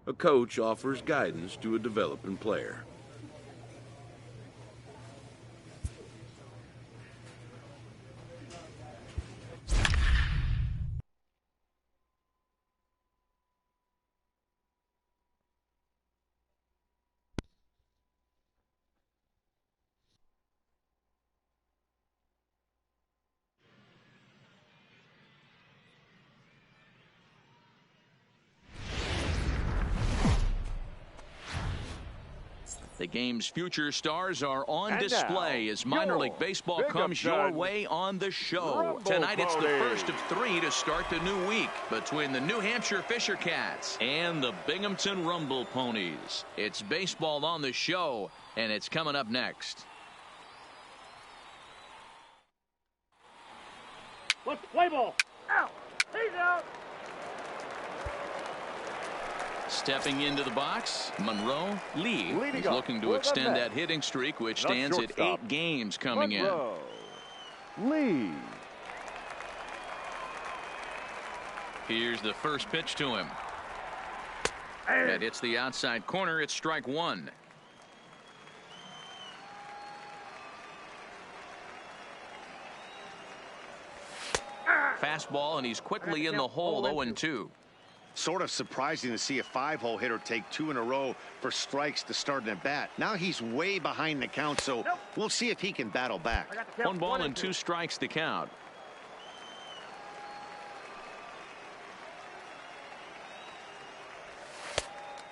A coach offers guidance to a developing player. The game's future stars are on display as minor league baseball comes your way on the show. Tonight it's the first of 3 to start the new week between the New Hampshire Fisher Cats and the Binghamton Rumble Ponies. It's baseball on the show, and it's coming up next. Let's play ball. Out. He's out. Stepping into the box, Monroe Lee is looking to extend that hitting streak, which stands at 8 games coming in. Lee. Here's the first pitch to him. That hits the outside corner. It's strike 1. Fastball, and he's quickly in the hole. 0-2. Sort of surprising to see a 5-hole hitter take 2 in a row for strikes to start an at bat. Now he's way behind the count, so we'll see if he can battle back. 1 ball and 2 strikes to count.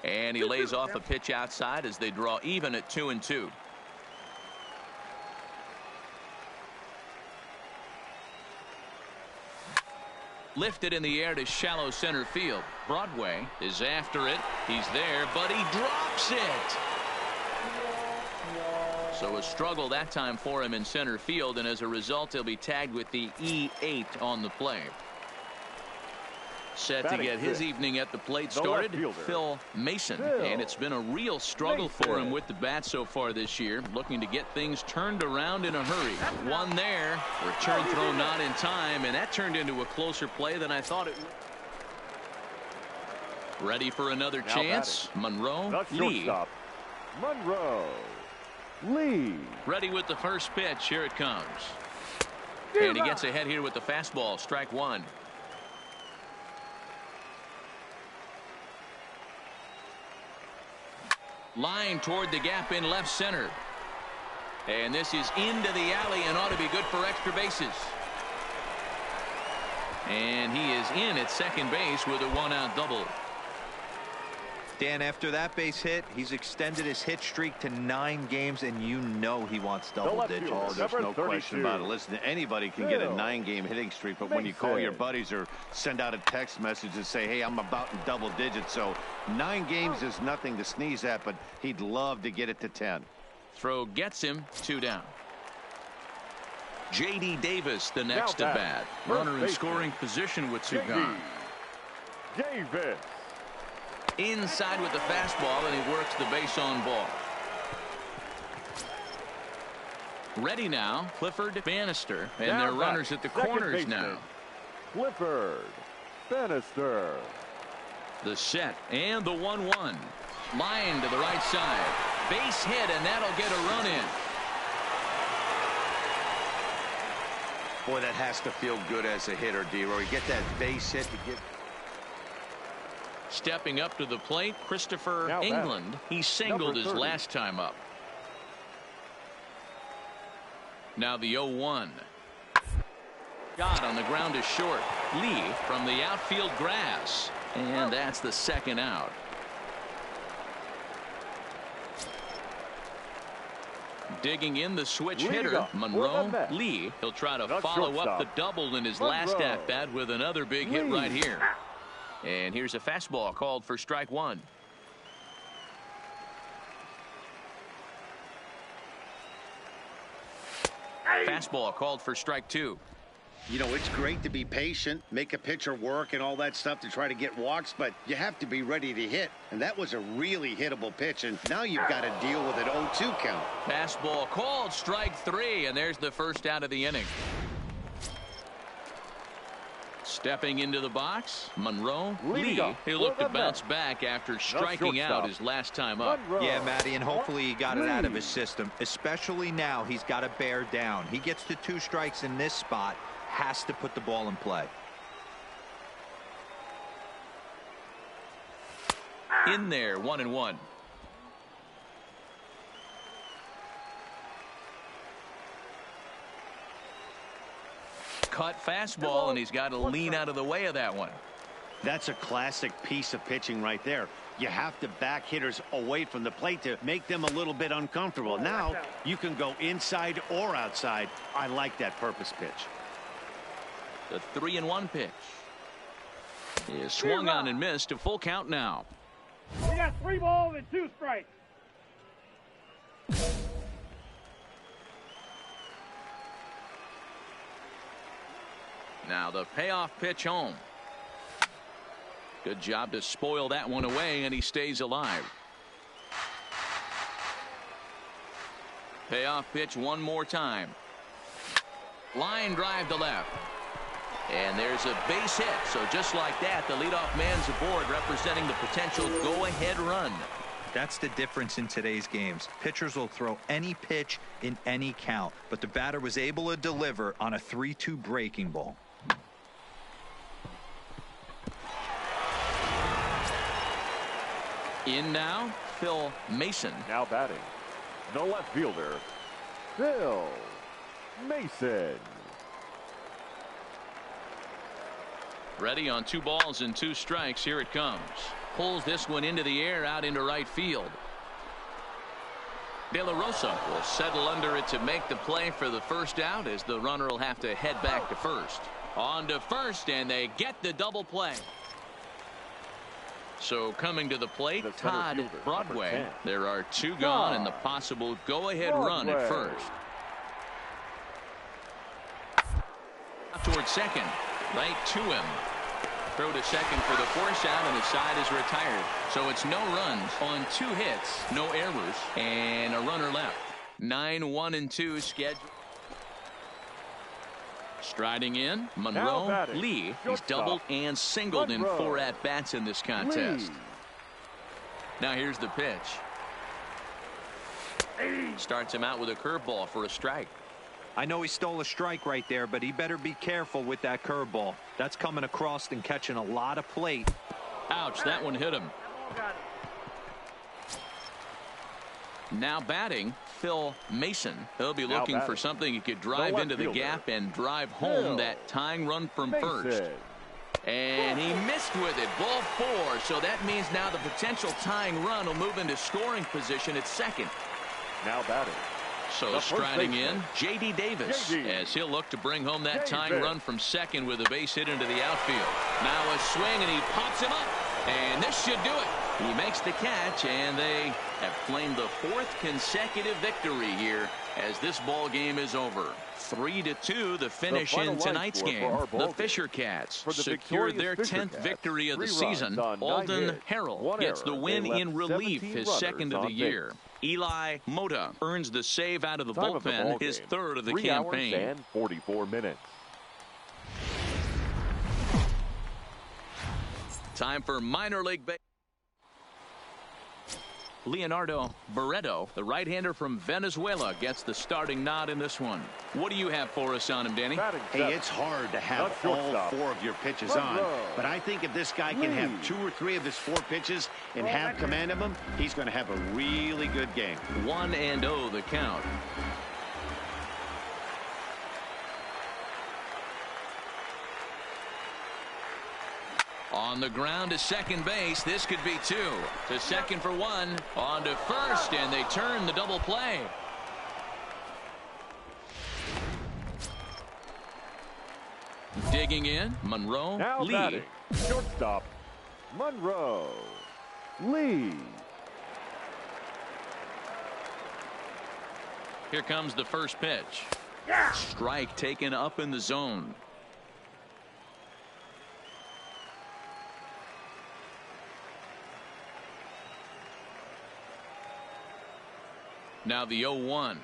And he lays off a pitch outside as they draw even at 2-2. Lifted in the air to shallow center field. Broadway is after it. He's there, but he drops it. So a struggle that time for him in center field, and as a result, he'll be tagged with the E8 on the play. Set to get his evening at the plate started, Phil Mason. And it's been a real struggle for him with the bat so far this year, looking to get things turned around in a hurry. One there, return throw not in time, and that turned into a closer play than I thought it would. Ready for another chance, Monroe Lee. Monroe Lee. Ready with the first pitch. Here it comes. And he gets ahead here with the fastball, strike 1. Line toward the gap in left center. And this is into the alley and ought to be good for extra bases. And he is in at second base with a 1-out double. Dan, after that base hit, he's extended his hit streak to 9 games, and you know he wants double digits. Oh, there's no question about it. Listen, anybody can get a 9-game hitting streak, but when you call your buddies or send out a text message and say, hey, I'm about in double digits, so 9 games is nothing to sneeze at, but he'd love to get it to 10. Throw gets him, 2 down. J.D. Davis, the next at bat. Runner in scoring position with 2 gone. Davis. Inside with the fastball, and he works the base on ball. Ready now, Clifford Bannister, and their runners at the corners now. Clifford Bannister. The set and the 1-1. Line to the right side. Base hit, and that'll get a run in. Boy, that has to feel good as a hitter, D-Roy. You get that base hit to get. Stepping up to the plate, Christopher England. He singled his last time up. Now the 0-1. Got on the ground is short. Lee from the outfield grass. And that's the 2nd out. Digging in the switch hitter, Monroe Lee. He'll try to follow up the double in his last at-bat with another big hit right here. And here's a fastball called for strike 1. Fastball called for strike 2. You know, it's great to be patient, make a pitcher work and all that stuff to try to get walks, but you have to be ready to hit. And that was a really hittable pitch, and now you've got to deal with an 0-2 count. Fastball called, strike 3, and there's the first out of the inning. Stepping into the box, Monroe Leading Lee. off He'll for look to the bounce Mets, back after striking out shortstop, his last time up. Monroe. Yeah, Matty, and hopefully he got it out of his Lee. system. Especially now, he's got to bear down. He gets the 2 strikes in this spot, has to put the ball in play. In there, 1-1. Cut fastball, and he's got to lean out of the way of that one. That's a classic piece of pitching right there. You have to back hitters away from the plate to make them a little bit uncomfortable. Now you can go inside or outside. I like that purpose pitch. The 3-1 pitch is swung on and missed. A full count now. You got 3 balls and 2 strikes. Now the payoff pitch home. Good job to spoil that one away, and he stays alive. Payoff pitch one more time. Line drive to left. And there's a base hit. So just like that, the leadoff man's aboard, representing the potential go-ahead run. That's the difference in today's games. Pitchers will throw any pitch in any count, but the batter was able to deliver on a 3-2 breaking ball. In now, Phil Mason. Now batting, the left fielder, Phil Mason. Ready on 2 balls and 2 strikes. Here it comes. Pulls this one into the air, out into right field. De La Rosa will settle under it to make the play for the first out, as the runner will have to head back to first. On to first, and they get the double play. So coming to the plate, The center Todd fielder, Broadway. number 10. There are 2 gone and the possible go-ahead run at Broadway. first. Towards second, right to him. Throw to second for the force out, and the side is retired. So it's no runs on 2 hits, no errors, and a runner left. 9-1-2 schedule. Striding in, Monroe batting, Lee. He's shortstop, doubled and singled in Monroe 4 at-bats in this contest. Lee. Now here's the pitch. Starts him out with a curveball for a strike. I know he stole a strike right there, but he better be careful with that curveball. That's coming across and catching a lot of plate. Ouch, that one hit him. Now batting, Phil Mason. He'll be Now looking for batting, something he could drive left into the fielder, gap and drive home Phil that tying run from first. Mason. And he missed with it. Ball 4. So that means now the potential tying run will move into scoring position at second. Now batting, So the first striding in, baseman, J.D. Davis, J.D. as he'll look to bring home that tying Davis. run from second with a base hit into the outfield. Now a swing, and he pops him up. And this should do it. He makes the catch, and they have claimed the 4th consecutive victory here as this ball game is over. 3-2 the finish final in line tonight's score for game. our ball The game. Fisher Cats For the secured victorious their Fisher 10th Cats, victory of the 3 season. runs on 9 Alden hits, Harrell 1 gets the error. win They left in relief, 17 his runners second of on the year. base. Eli Mota earns the save out of the Time of the bullpen, ball his game, 3rd of the 3 campaign. hours and 44 minutes. Time for minor league baseball. Leonardo Barreto, the right-hander from Venezuela, gets the starting nod in this one. What do you have for us on him, Danny? Batting Hey, seventh, it's hard to have the all shortstop, 4 of your pitches on, Monroe but I think if this guy can have Lee. 2 or 3 of his 4 pitches and have command of them, he's going to have a really good game. 1-0 the count. On the ground to second base. This could be 2. To second for 1. On to first, and they turn the double play. Digging in, Monroe now Lee. batting, shortstop, Monroe Lee. Here comes the first pitch. Strike taken up in the zone. Now the 0-1.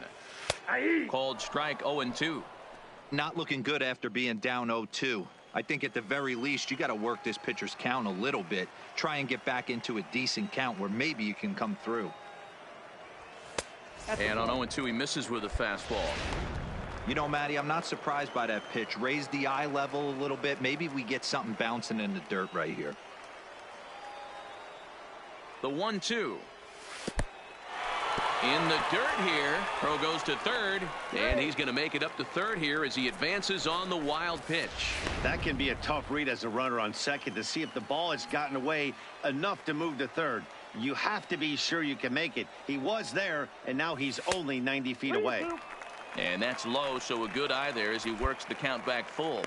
Called strike 0-2. Not looking good after being down 0-2. I think at the very least, you got to work this pitcher's count a little bit. Try and get back into a decent count where maybe you can come through. And on 0-2, he misses with a fastball. You know, Matty, I'm not surprised by that pitch. Raise the eye level a little bit. Maybe we get something bouncing in the dirt right here. The 1-2. In the dirt here. Throw goes to third, and he's going to make it up to third here as he advances on the wild pitch. That can be a tough read as a runner on second to see if the ball has gotten away enough to move to third. You have to be sure you can make it. He was there, and now he's only 90 feet away. And that's low, so a good eye there as he works the count back full.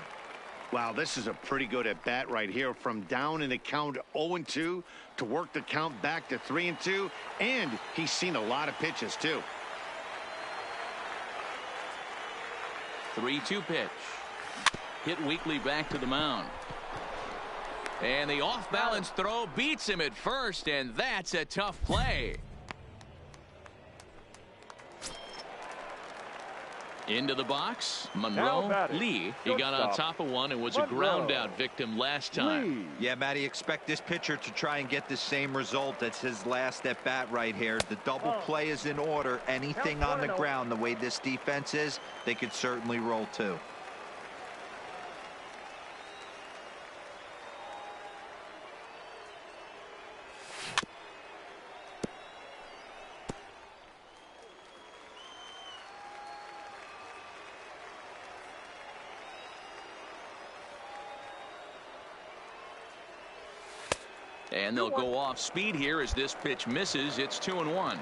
Wow, this is a pretty good at bat right here. From down in the count 0-2 to work the count back to 3-2. And he's seen a lot of pitches, too. 3-2 pitch. Hit weakly back to the mound. And the off-balance throw beats him at first, and that's a tough play. Into the box, Monroe Lee. He got on top of one and was a ground-out victim last time. Yeah, Matty, expect this pitcher to try and get the same result. That's his last at-bat right here. The double play is in order. Anything on the ground, the way this defense is, they could certainly roll too. And they'll go off speed here as this pitch misses. It's 2-1.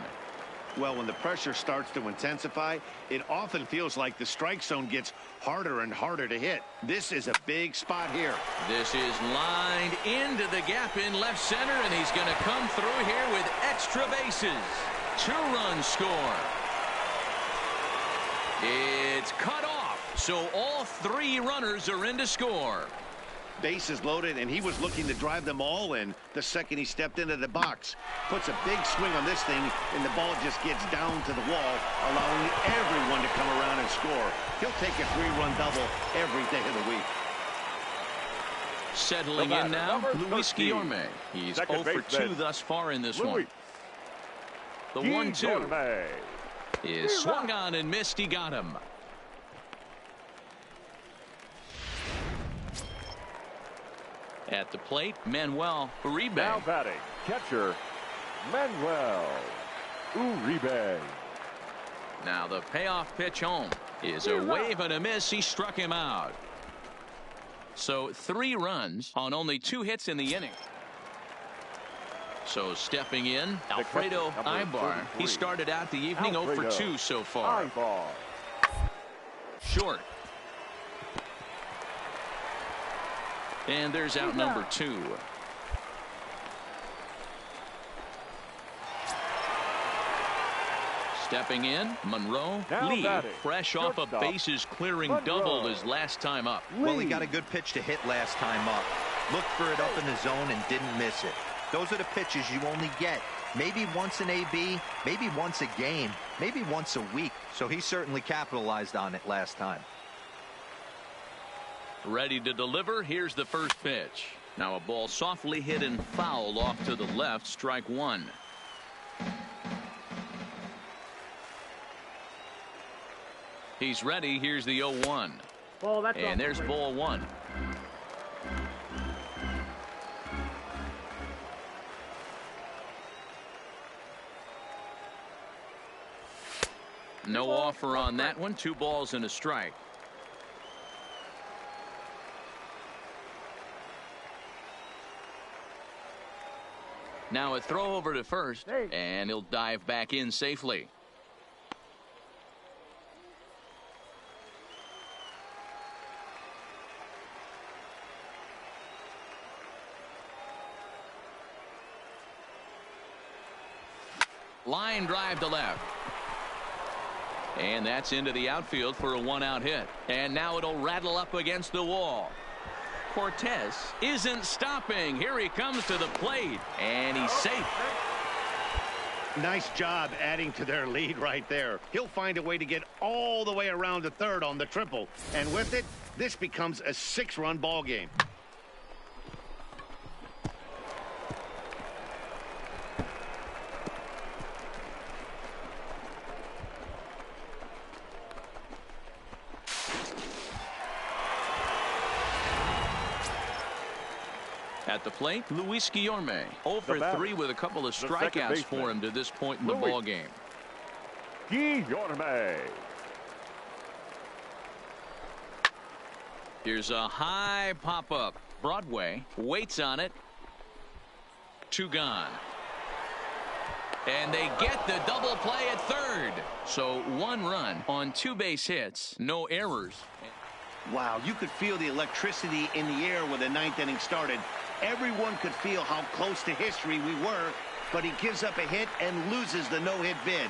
Well, when the pressure starts to intensify, it often feels like the strike zone gets harder and harder to hit. This is a big spot here. This is lined into the gap in left center, and he's going to come through here with extra bases. 2-run score. It's cut off, so all 3 runners are in to score. Bases loaded, and he was looking to drive them all in the second he stepped into the box. Puts a big swing on this thing, and the ball just gets down to the wall, allowing everyone to come around and score. He'll take a 3-run double every day of the week. Settling in now, Luis Guillorme. He's 0 for 2 thus far in this one. The 1-2 is swung on and missed. He got him. At the plate, Manuel Uribe. Now batting, catcher, Manuel Uribe. Now the payoff pitch home is a wave and a miss. He struck him out. So 3 runs on only 2 hits in the inning. So stepping in, Alfredo Ibar. He started out the evening 0 for 2 so far. Ibar. Short. And there's out number 2. Stepping in, Monroe Lee, fresh off a bases clearing double his last time up. Well, he got a good pitch to hit last time up. Looked for it up in the zone and didn't miss it. Those are the pitches you only get maybe once in AB, maybe once a game, maybe once a week. So he certainly capitalized on it last time. Ready to deliver. Here's the first pitch. Now a ball softly hit and fouled off to the left. Strike 1. He's ready. Here's the 0-1. And there's ball 1. No offer on that one. 2 balls and a strike. Now a throw over to first, and he'll dive back in safely. Line drive to left. And that's into the outfield for a 1-out hit. And now it'll rattle up against the wall. Cortez isn't stopping. Here he comes to the plate, and he's safe. Nice job adding to their lead right there. He'll find a way to get all the way around to third on the triple. And with it, this becomes a 6-run ball game. At the plate, Luis Guillorme. 0 for 3 with a couple of strikeouts for him to this point in the ball game. Guillorme. Here's a high pop-up. Broadway waits on it. 2 gone. And they get the double play at third. So 1 run on 2 base hits. No errors. Wow, you could feel the electricity in the air when the 9th inning started. Everyone could feel how close to history we were, but he gives up a hit and loses the no-hit bid.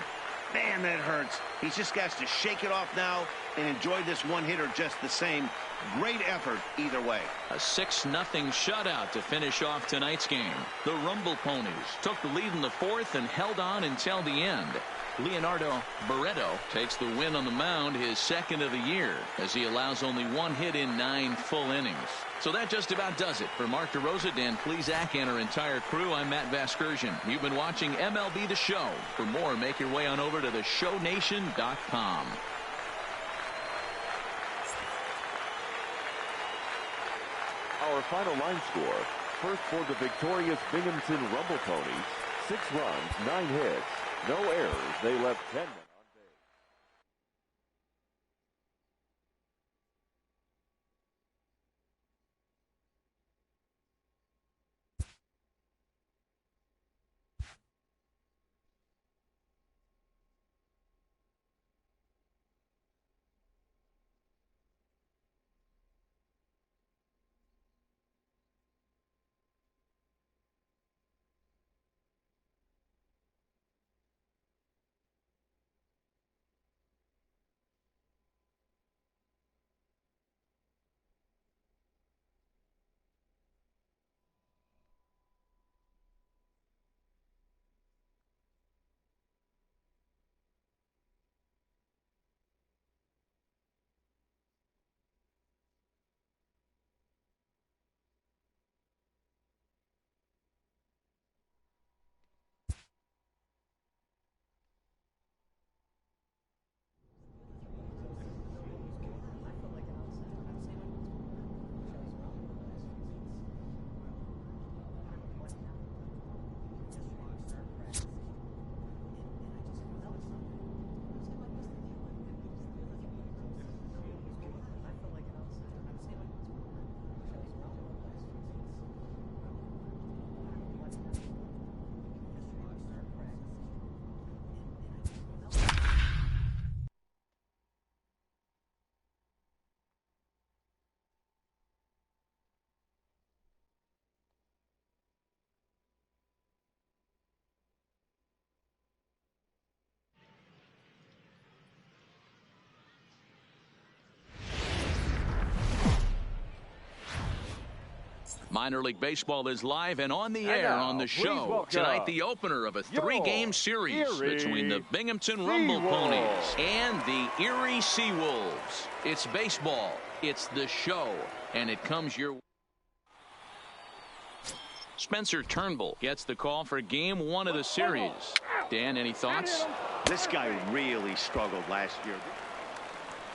Man, that hurts. He's just got to shake it off now and enjoy this one-hitter just the same. Great effort either way. A 6-0 shutout to finish off tonight's game. The Rumble Ponies took the lead in the 4th and held on until the end. Leonardo Barreto takes the win on the mound, his 2nd of the year, as he allows only 1 hit in 9 full innings. So that just about does it. For Mark DeRosa, Dan Plesac, and our entire crew, I'm Matt Vasgersian. You've been watching MLB The Show. For more, make your way on over to theshownation.com. Our final line score. First for the victorious Binghamton Rumble Ponies. 6 runs, 9 hits, no errors. They left 10 men on base. Minor League Baseball is live and on the air on the show. Tonight, the opener of a 3-game series between the Binghamton Rumble Ponies and the Erie Seawolves. It's baseball, it's the show, and it comes your way. Spencer Turnbull gets the call for Game 1 of the series. Dan, any thoughts? This guy really struggled last year.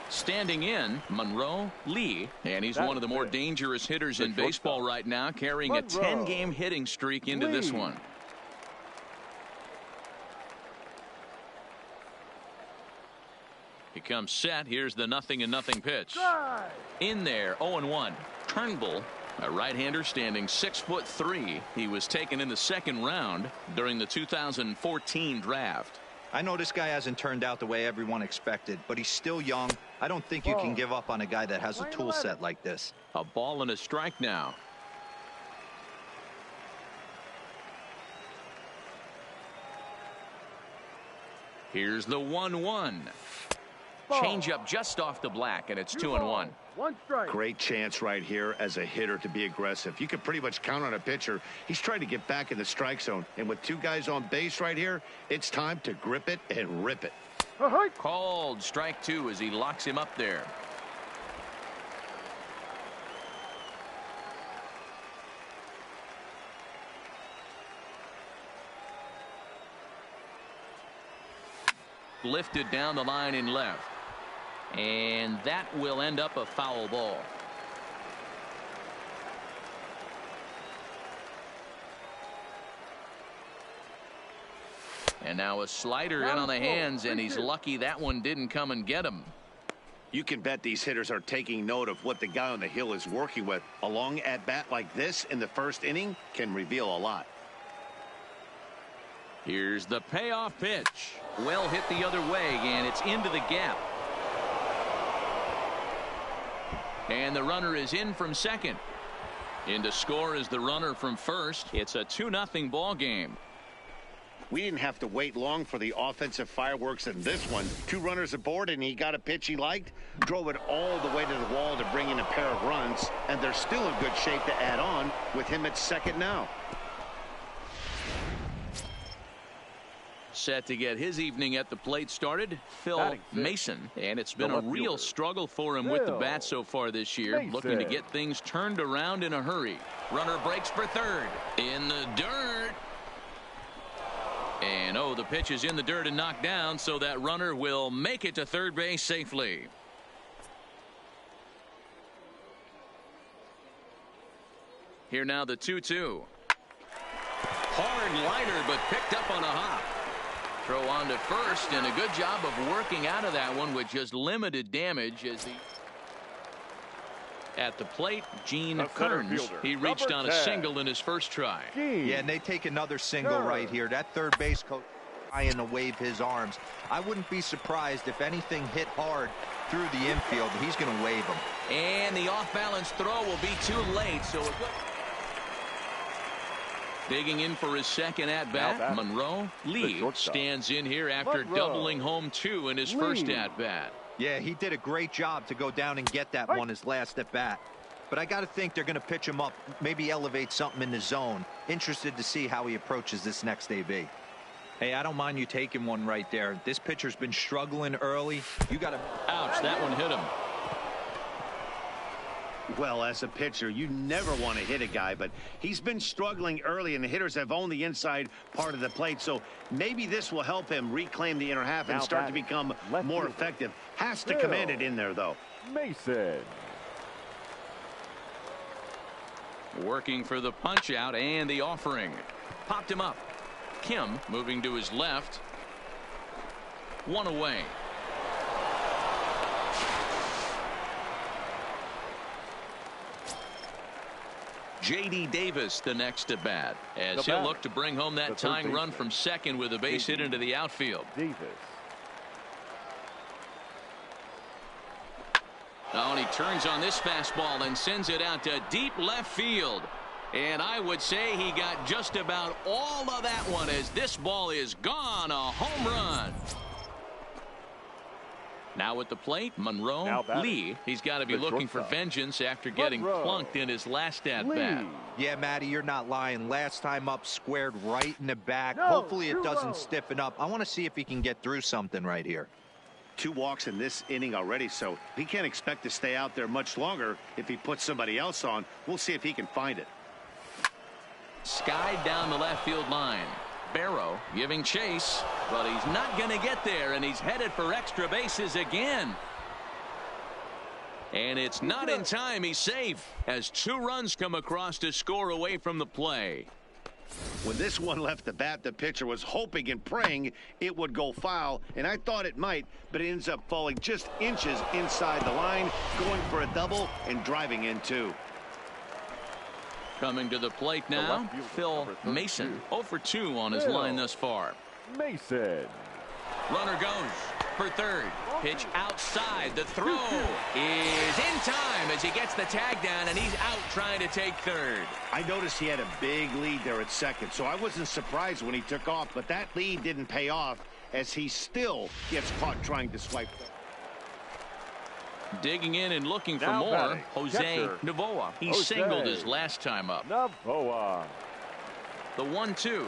Standing in, Monroe Lee, and he's one of the more dangerous hitters in baseball right now, carrying a 10-game hitting streak into this one. He comes set. Here's the 0-0 pitch. In there, 0-1. Turnbull, a right-hander standing 6'3". He was taken in the 2nd round during the 2014 draft. I know this guy hasn't turned out the way everyone expected, but he's still young. I don't think you can give up on a guy that has a tool set like this. A ball and a strike now. Here's the 1-1. Change up just off the black, and it's 2-1. 1 strike. Great chance right here as a hitter to be aggressive. You can pretty much count on a pitcher. He's trying to get back in the strike zone. And with 2 guys on base right here, it's time to grip it and rip it. Called strike 2 as he locks him up there. Lifted down the line in left. And that will end up a foul ball. And now a slider in on the hands, and he's lucky that one didn't come and get him. You can bet these hitters are taking note of what the guy on the hill is working with. A long at-bat like this in the first inning can reveal a lot. Here's the payoff pitch. Well hit the other way, and it's into the gap. And the runner is in from second. In to score is the runner from first. It's a 2-0 ball game. We didn't have to wait long for the offensive fireworks in this one. 2 runners aboard, and he got a pitch he liked, drove it all the way to the wall to bring in a pair of runs, and they're still in good shape to add on with him at second now. Set to get his evening at the plate started, Phil Mason. And it's been a real struggle for him with the bat so far this year. Looking to get things turned around in a hurry. Runner breaks for third. In the dirt. And the pitch is in the dirt and knocked down, so that runner will make it to third base safely. Here now the 2-2. Hard liner, but picked up on a hop. Throw on to first, and a good job of working out of that one with just limited damage as he... At the plate, Gene Kearns. He reached on a single in his first try. Yeah, and they take another single right here. That third base coach trying to wave his arms. I wouldn't be surprised if anything hit hard through the infield. He's going to wave them. And the off-balance throw will be too late, so a good... Digging in for his second at-bat, Monroe Lee stands in here after doubling home 2 in his first at-bat. Yeah, he did a great job to go down and get that one his last at-bat. But I got to think they're going to pitch him up, maybe elevate something in the zone. Interested to see how he approaches this next AB. Hey, I don't mind you taking one right there. This pitcher's been struggling early. You got to... Ouch, that one hit him. Well, as a pitcher, you never want to hit a guy, but he's been struggling early, and the hitters have owned the inside part of the plate, so maybe this will help him reclaim the inner half and start to become more effective. Has to command it in there, though. Mason. Working for the punch out and the offering. Popped him up. Kim moving to his left. 1 away. J.D. Davis the next at bat as he'll look to bring home that tying run from second with a base hit into the outfield. Davis. Oh, and he turns on this fastball and sends it out to deep left field. And I would say he got just about all of that one as this ball is gone. A home run. Now at the plate, Monroe Lee. He's got to be looking for vengeance after getting plunked in his last at-bat. Yeah, Matty, you're not lying. Last time up, squared right in the back. Hopefully it doesn't stiffen up. I want to see if he can get through something right here. 2 walks in this inning already, so he can't expect to stay out there much longer if he puts somebody else on. We'll see if he can find it. Skied down the left field line. Barrow giving chase, but he's not going to get there, and he's headed for extra bases again. And it's not in time. He's safe as 2 runs come across to score away from the play. When this one left the bat, the pitcher was hoping and praying it would go foul, and I thought it might, but it ends up falling just inches inside the line, going for a double and driving in 2. Coming to the plate now, Phil Mason. 0 for 2 on his line thus far. Mason. Runner goes for third. Pitch outside. The throw is in time as he gets the tag down, and he's out trying to take third. I noticed he had a big lead there at second, so I wasn't surprised when he took off, but that lead didn't pay off as he still gets caught trying to swipe. Digging in and looking for Now more, batting, Jose catcher, Novoa. He Jose singled his last time up. Novoa. The 1-2.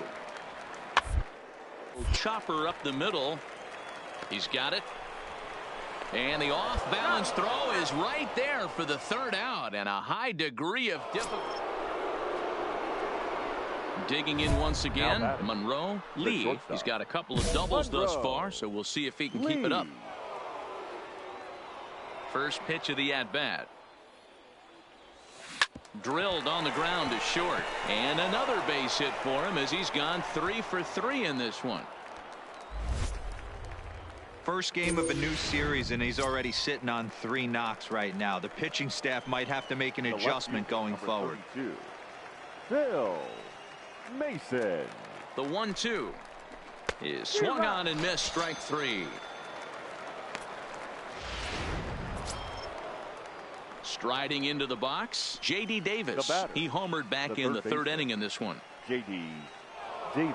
Chopper up the middle. He's got it. And the off-balance throw is right there for the third out, and a high degree of difficulty. Digging in once again, Monroe Lee. He's got a couple of doubles thus far, so we'll see if he can keep it up. First pitch of the at-bat. Drilled on the ground to short. And another base hit for him as he's gone 3 for 3 in this one. First game of a new series, and he's already sitting on 3 knocks right now. The pitching staff might have to make an adjustment going forward. 32, Phil Mason. The 1-2 is swung on and missed, strike 3. Striding into the box, J.D. Davis. He homered back in the third inning in this one. J.D. Davis.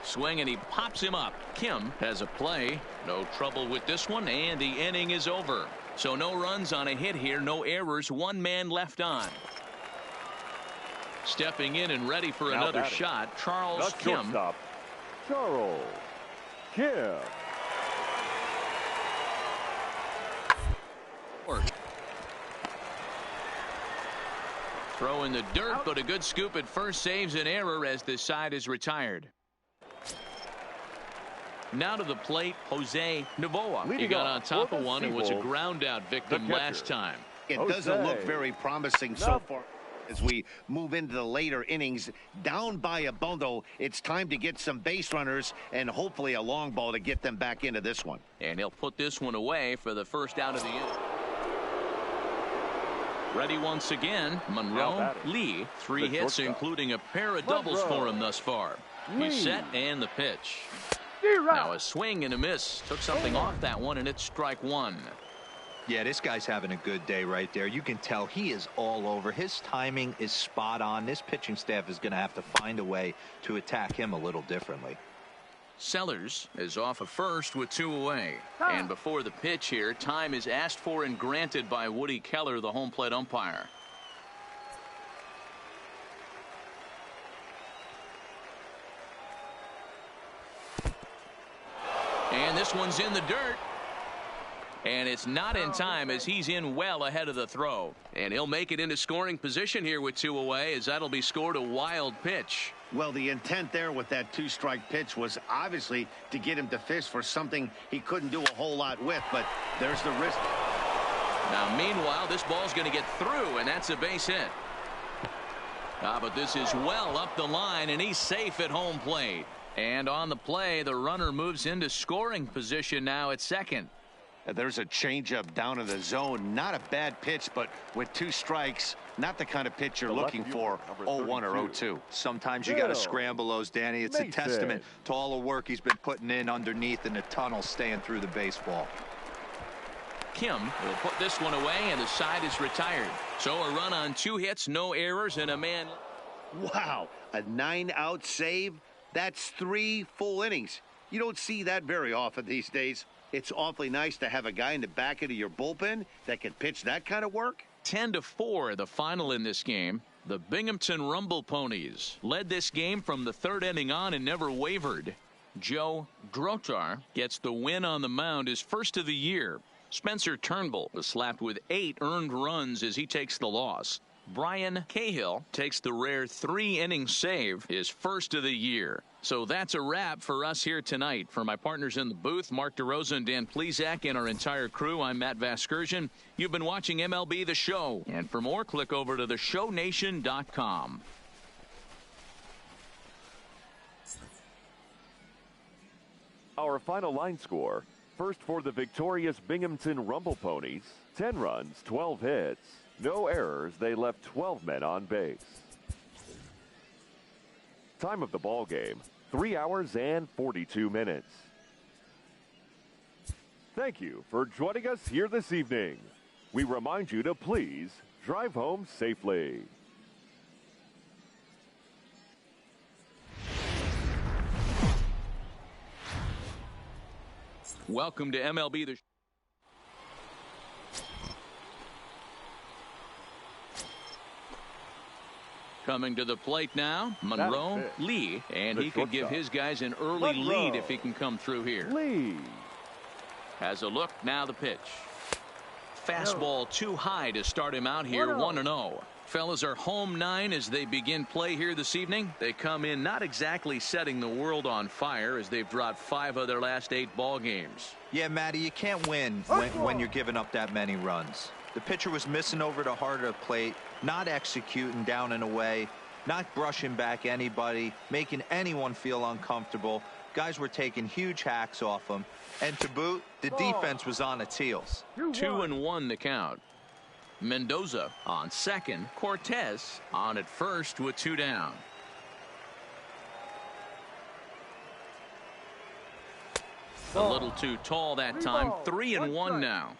Swing, and he pops him up. Kim has a play. No trouble with this one, and the inning is over. So no runs on a hit here, no errors, 1 man left on. Stepping in and ready for another shot, Charles Kim. Charles Kim. Throw in the dirt, but a good scoop at first saves an error as the side is retired. Now to the plate, Jose Novoa. He got on top of one and was a ground out victim last time. It doesn't look very promising so far. As we move into the later innings, down by a bundle, it's time to get some base runners and hopefully a long ball to get them back into this one. And he'll put this one away for the first out of the inning. Ready once again, Monroe Lee. 3 hits, including a pair of doubles for him thus far. He's set, and the pitch. Now a swing and a miss. Took something off that one, and it's strike 1. Yeah, this guy's having a good day right there. You can tell he is all over. His timing is spot on. This pitching staff is going to have to find a way to attack him a little differently. Sellers is off of first with 2 away. And before the pitch here, time is asked for and granted by Woody Keller, the home plate umpire. And this one's in the dirt. And it's not in time as he's in well ahead of the throw. And he'll make it into scoring position here with 2 away, as that'll be scored a wild pitch. Well, the intent there with that 2-strike pitch was obviously to get him to fish for something he couldn't do a whole lot with, but there's the risk. Now, meanwhile, this ball's going to get through, and that's a base hit. But this is well up the line, and he's safe at home plate. And on the play, the runner moves into scoring position now at second. There's a changeup down in the zone. Not a bad pitch, but with 2 strikes, not the kind of pitch you're looking for 0-1 or 0-2. Sometimes you got to scramble those, Danny. It's a testament to all the work he's been putting in underneath in the tunnel, staying through the baseball. Kim will put this one away, and the side is retired. So a run on 2 hits, no errors, and a man. Wow, a 9-out save? That's 3 full innings. You don't see that very often these days. It's awfully nice to have a guy in the back of your bullpen that can pitch that kind of work. 10-4, the final in this game. The Binghamton Rumble Ponies led this game from the 3rd inning on and never wavered. Joe Grotar gets the win on the mound, his first of the year. Spencer Turnbull was slapped with 8 earned runs as he takes the loss. Brian Cahill takes the rare 3-inning save, his first of the year. So that's a wrap for us here tonight. For my partners in the booth, Mark DeRosa and Dan Plesac, and our entire crew, I'm Matt Vasgersian. You've been watching MLB The Show. And for more, click over to theshownation.com. Our final line score. First for the victorious Binghamton Rumble Ponies. 10 runs, 12 hits. No errors. They left 12 men on base. Time of the ball game, 3 hours and 42 minutes. Thank you for joining us here this evening. We remind you to please drive home safely. Welcome to MLB The Coming to the plate now, Monroe Lee, and he could give his guys an early lead if he can come through here. Lee has a look. Now the pitch. Fastball too high to start him out here. 1-0. Fellas are home 9 as they begin play here this evening. They come in not exactly setting the world on fire as they've dropped 5 of their last 8 ball games. Yeah, Matty, you can't win when you're giving up that many runs. The pitcher was missing over the heart of the plate, not executing down and away, not brushing back anybody, making anyone feel uncomfortable. Guys were taking huge hacks off him. And to boot, the defense was on its heels. 2-1 the count. Mendoza on second. Cortez on at first with 2 down. A little too tall that time. 3-1 now.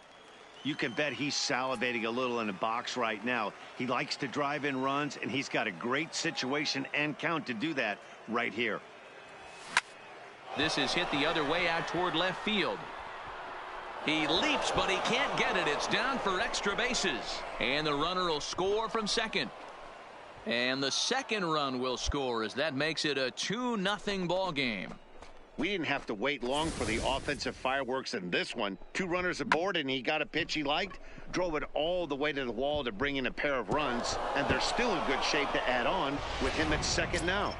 You can bet he's salivating a little in the box right now. He likes to drive in runs, and he's got a great situation and count to do that right here. This is hit the other way out toward left field. He leaps, but he can't get it. It's down for extra bases. And the runner will score from second. And the second run will score as that makes it a 2-0 ball game. We didn't have to wait long for the offensive fireworks in this one. 2 runners aboard, and he got a pitch he liked, drove it all the way to the wall to bring in a pair of runs, and they're still in good shape to add on with him at second now.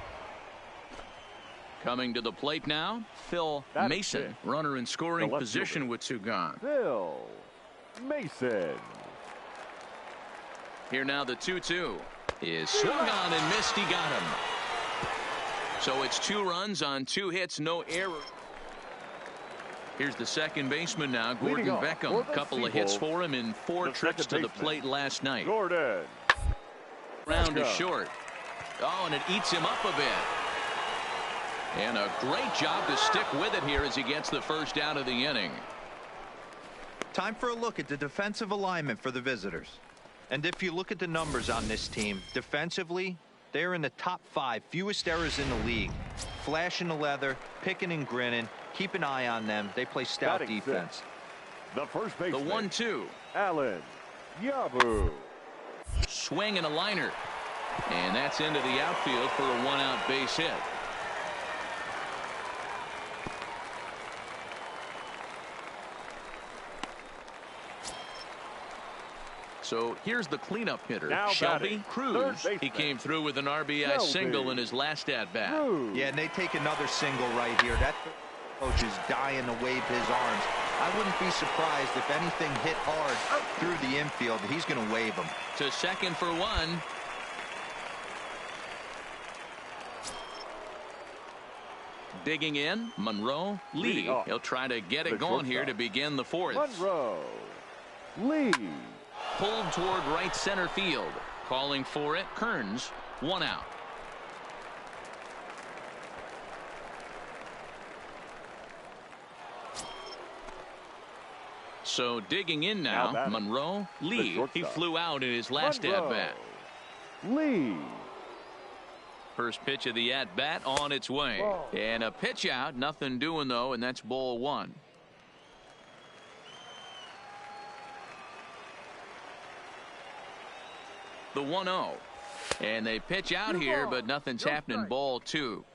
Coming to the plate now, Phil Mason, runner in scoring position with 2 gone. Phil Mason. Here now the 2-2 is swung on and missed. He got him. So it's 2 runs on 2 hits, no error. Here's the second baseman now, Gordon Beckham. A couple of hits for him in 4 trips to the plate last night. Gordon. Round to short. Oh, and it eats him up a bit. And a great job to stick with it here as he gets the first out of the inning. Time for a look at the defensive alignment for the visitors. And if you look at the numbers on this team, defensively, they're in the top 5 fewest errors in the league. Flashing the leather, picking and grinning. Keep an eye on them. They play stout defense. The first baseman. The 1-2. Alan Yabu. Swing and a liner. And that's into the outfield for a 1-out base hit. So here's the cleanup hitter, now Shelby Cruz. He came through with an RBI single in his last at-bat. Yeah, and they take another single right here. That coach is dying to wave his arms. I wouldn't be surprised if anything hit hard through the infield. He's going to wave them. To second for 1. Digging in, Monroe Lee. He'll try to get it going here to begin the 4th. Monroe Lee. Pulled toward right center field. Calling for it, Kearns. 1 out. So digging in now, Monroe Lee. He flew out in his last at-bat. Lee. First pitch of the at-bat on its way. And a pitch out. Nothing doing, though, and that's ball 1. The 1-0. And they pitch out here, but nothing's happening. Ball 2.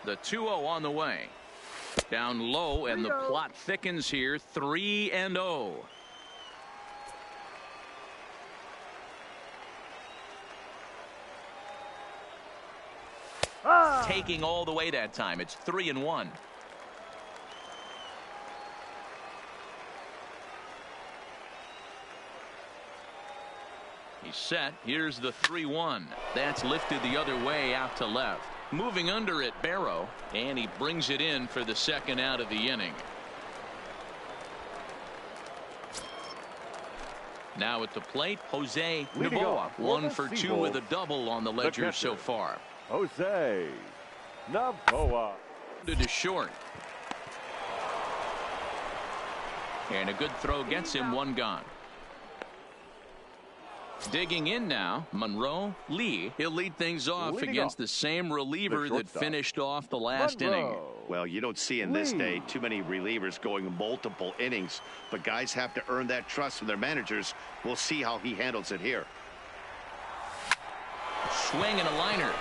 The 2-0 on the way. Down low, and the plot thickens here. 3-0. Taking all the way that time. It's 3-1. He's set. Here's the 3-1. That's lifted the other way out to left. Moving under it, Barrow, and he brings it in for the second out of the inning. Now at the plate, Jose Novoa. 1 for 2 with a double on the ledger so far. Jose Novoa. To short. And a good throw gets him 1 gone. Digging in now, Monroe Lee. He'll lead things off against the same reliever that finished off the last inning. Well, you don't see in this day too many relievers going multiple innings, but guys have to earn that trust from their managers. We'll see how he handles it here. Swing and a liner.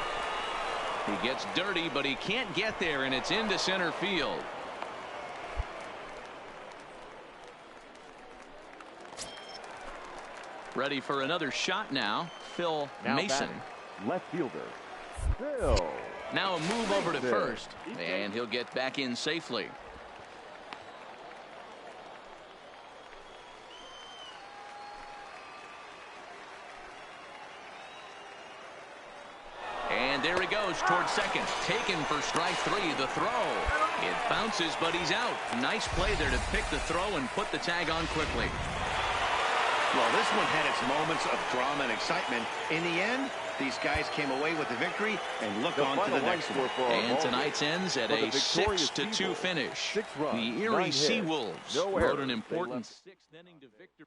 He gets dirty, but he can't get there, and it's into center field. Ready for another shot now, Phil Mason. Left fielder, Phil. Now a move over to first, and he'll get back in safely. And there he goes towards second. Taken for strike three. The throw. It bounces, but he's out. Nice play there to pick the throw and put the tag on quickly. Well, this one had its moments of drama and excitement. In the end, these guys came away with the victory and look on to the next one. And tonight's ends at a 6-2 finish. The Erie Seawolves wrote an important sixth inning to victory.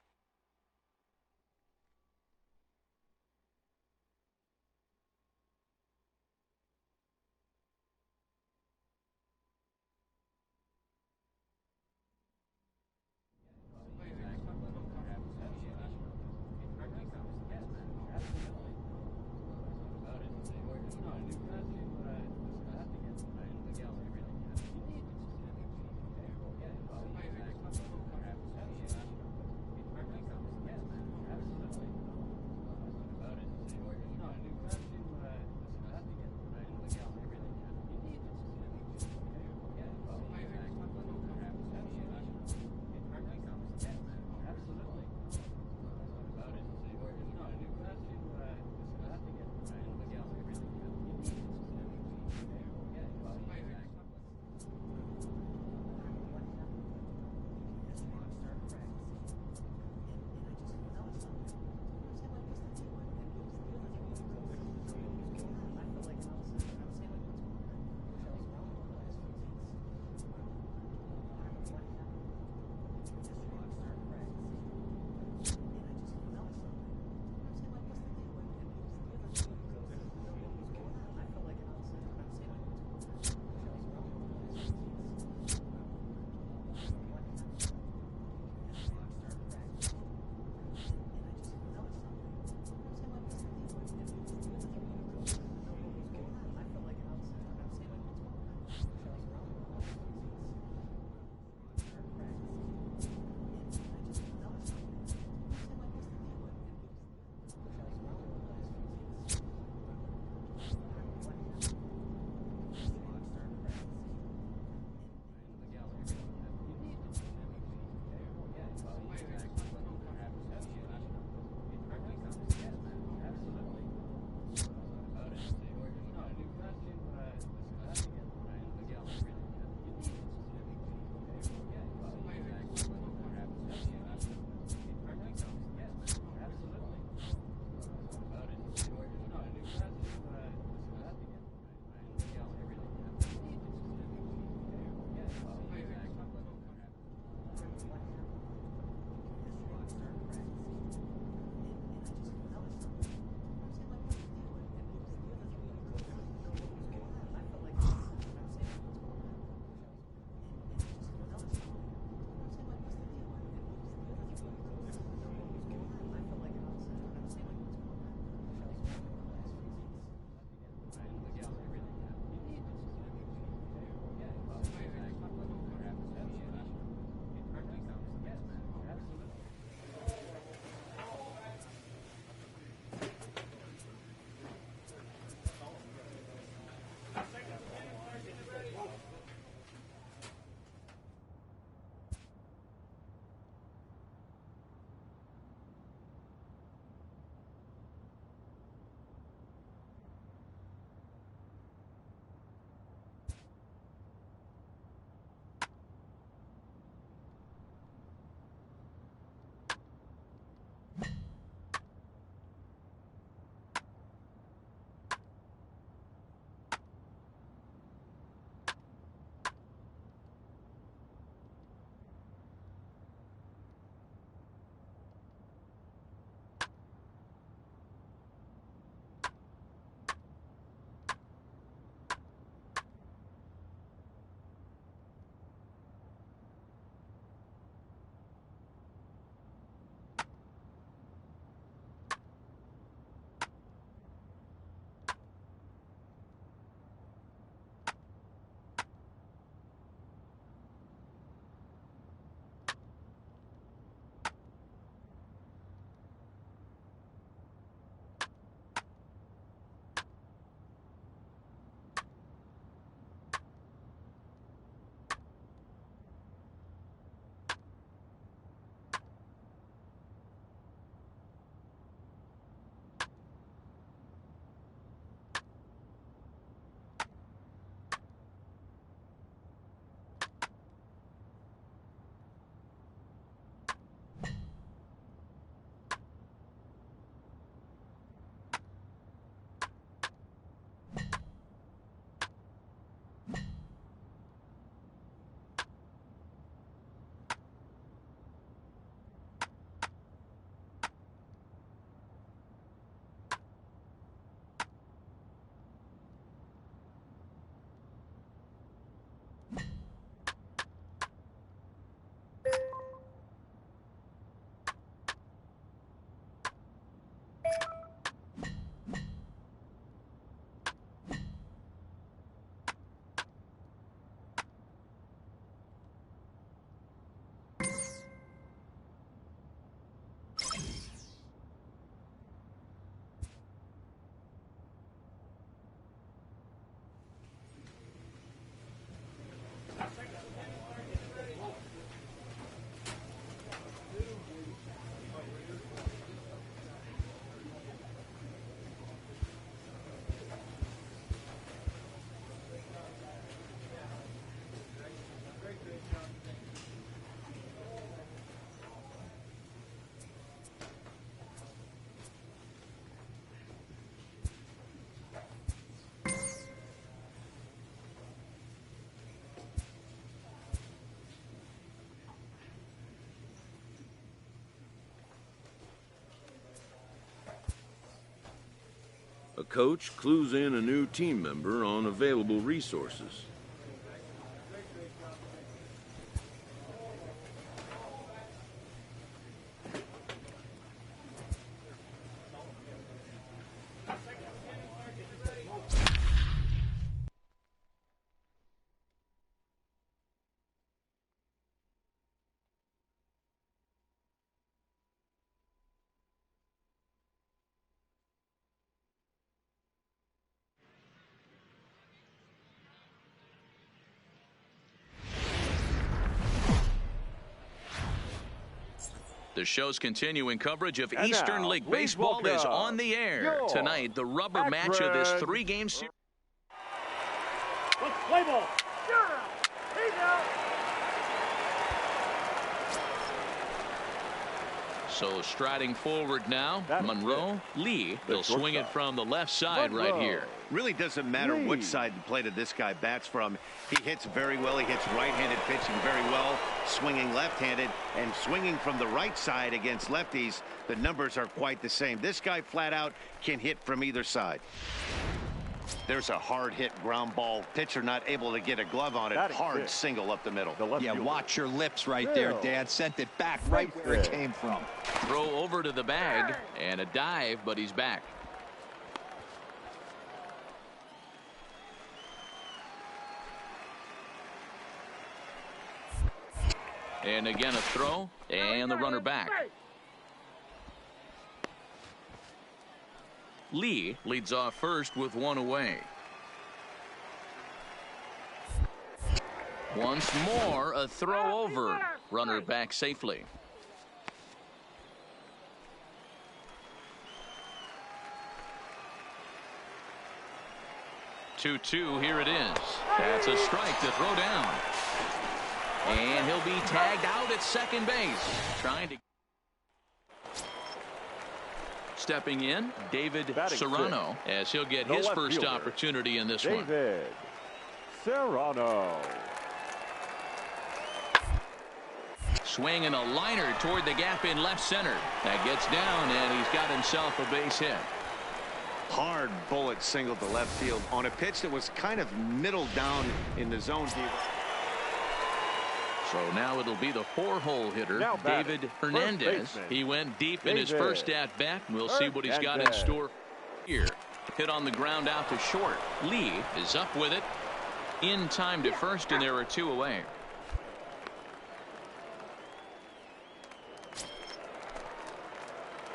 A coach clues in a new team member on available resources. The show's continuing coverage of Eastern League Baseball is on the air. Tonight, the rubber match of this three-game series. Let's play ball. He's out. So striding forward now, Monroe. Lee will swing it from the left side right here. Really doesn't matter which side the plate of this guy bats from. He hits very well. He hits right-handed pitching very well, swinging left-handed, and swinging from the right side against lefties. The numbers are quite the same. This guy flat out can hit from either side. There's a hard hit ground ball. Pitcher not able to get a glove on it. Hard single up the middle. Yeah, watch your lips right there, Dad. Sent it back right where it came from. Throw over to the bag and a dive, but he's back. And again a throw and the runner back. Lee leads off first with one away. Once more a throw over. Runner back safely. Two, here it is. That's a strike to throw down. And he'll be tagged out at second base. Trying to. Stepping in, David Serrano, as he'll get his first opportunity in this one. David Serrano. Swing and a liner toward the gap in left center. That gets down, and he's got himself a base hit. Hard bullet single to left field on a pitch that was kind of middle down in the zone here. So now it'll be the four-hole hitter, David Hernandez. He went deep in his first at-bat. We'll see what he's got in store here. Hit on the ground out to short. Lee is up with it. In time to first, and there are two away.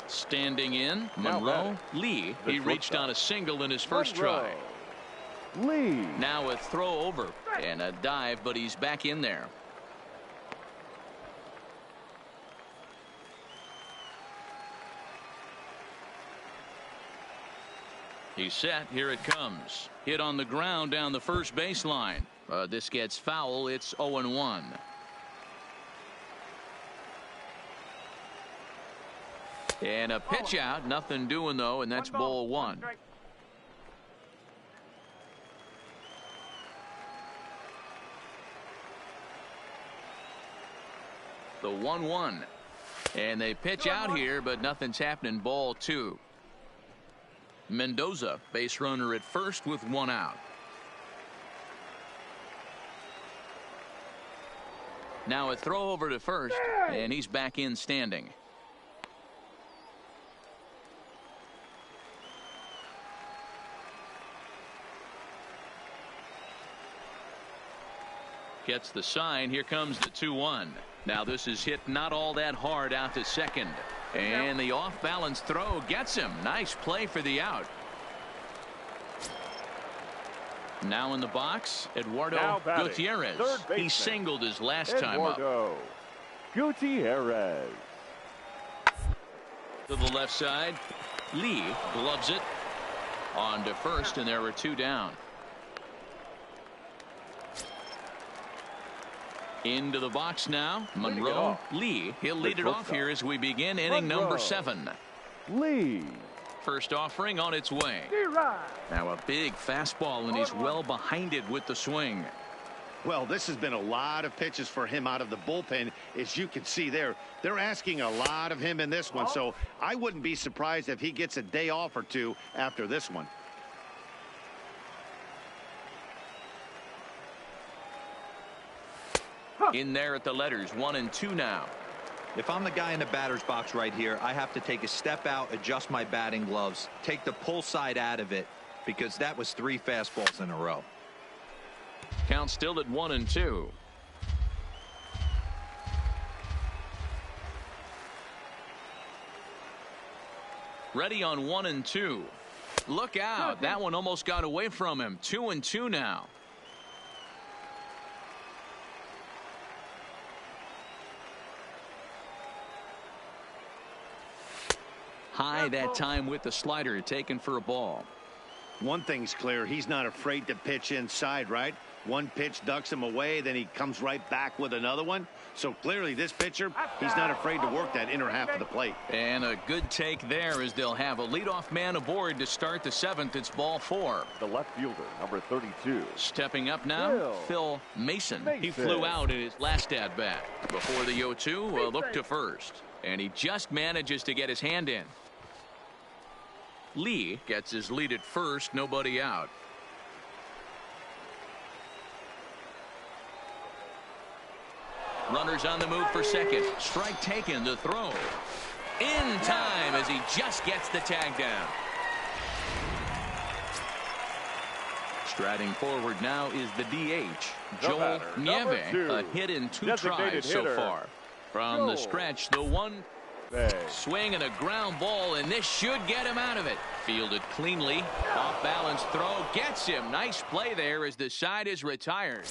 Standing in, Monroe. Lee, he reached on a single in his first try. Lee. Now a throw over and a dive, but he's back in there. He's set. Here it comes. Hit on the ground down the first baseline. This gets foul. It's 0-1. And a pitch out. Nothing doing, though, and that's ball one. The 1-1. And they pitch out here, but nothing's happening. Ball two. Mendoza, base runner at first with one out. Now a throw over to first, and he's back in standing. Gets the sign. Here comes the 2-1. Now this is hit not all that hard out to second. And the off-balance throw gets him. Nice play for the out. Now in the box, Eduardo Gutierrez. He singled his last time up. Gutierrez. To the left side. Lee gloves it. On to first, and there are two down. Into the box now, Monroe. Lee, he'll lead it off here as we begin inning number 7. Lee. First offering on its way. Now a big fastball, and he's well behind it with the swing. Well, this has been a lot of pitches for him out of the bullpen. As you can see there, they're asking a lot of him in this one. So I wouldn't be surprised if he gets a day off or two after this one. In there at the letters, 1-2 now. If I'm the guy in the batter's box right here, I have to take a step out, adjust my batting gloves, take the pull side out of it, because that was 3 fastballs in a row. Count still at 1-2. Ready on 1-2. Look out. That one almost got away from him. 2-2 now. High that time with the slider, taken for a ball. One thing's clear, he's not afraid to pitch inside, right? One pitch ducks him away, then he comes right back with another one. So clearly this pitcher, he's not afraid to work that inner half of the plate. And a good take there as they'll have a leadoff man aboard to start the 7th. It's ball 4. The left fielder, number 32. Stepping up now, Phil Mason. He flew out in his last at-bat. Before the 0-2, a look to first. And he just manages to get his hand in. Lee gets his lead at first, nobody out. Runners on the move for second. Strike taken, the throw. In time as he just gets the tag down. Striding forward now is the DH, Joel Nieve. A hit in 2 tries so far. From the stretch, the 1 swing and a ground ball, and this should get him out of it. Fielded cleanly. Off balance throw gets him. Nice play there as the side is retired.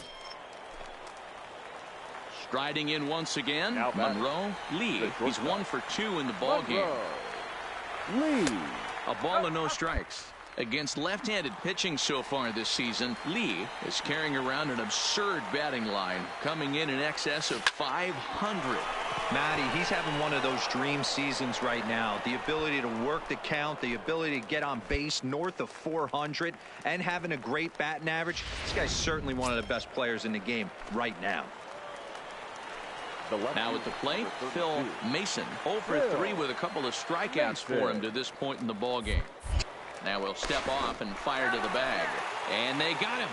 Striding in once again, Monroe Lee. He's 1 for 2 in the ball game. Lee. A ball and no strikes. Against left-handed pitching so far this season, Lee is carrying around an absurd batting line, coming in excess of 500. Matty, he's having one of those dream seasons right now. The ability to work the count, the ability to get on base north of 400, and having a great batting average. This guy's certainly one of the best players in the game right now. Now at the plate, Phil Mason. 0 for 3 with a couple of strikeouts for him to this point in the ball game. Now he'll step off and fire to the bag. And they got him.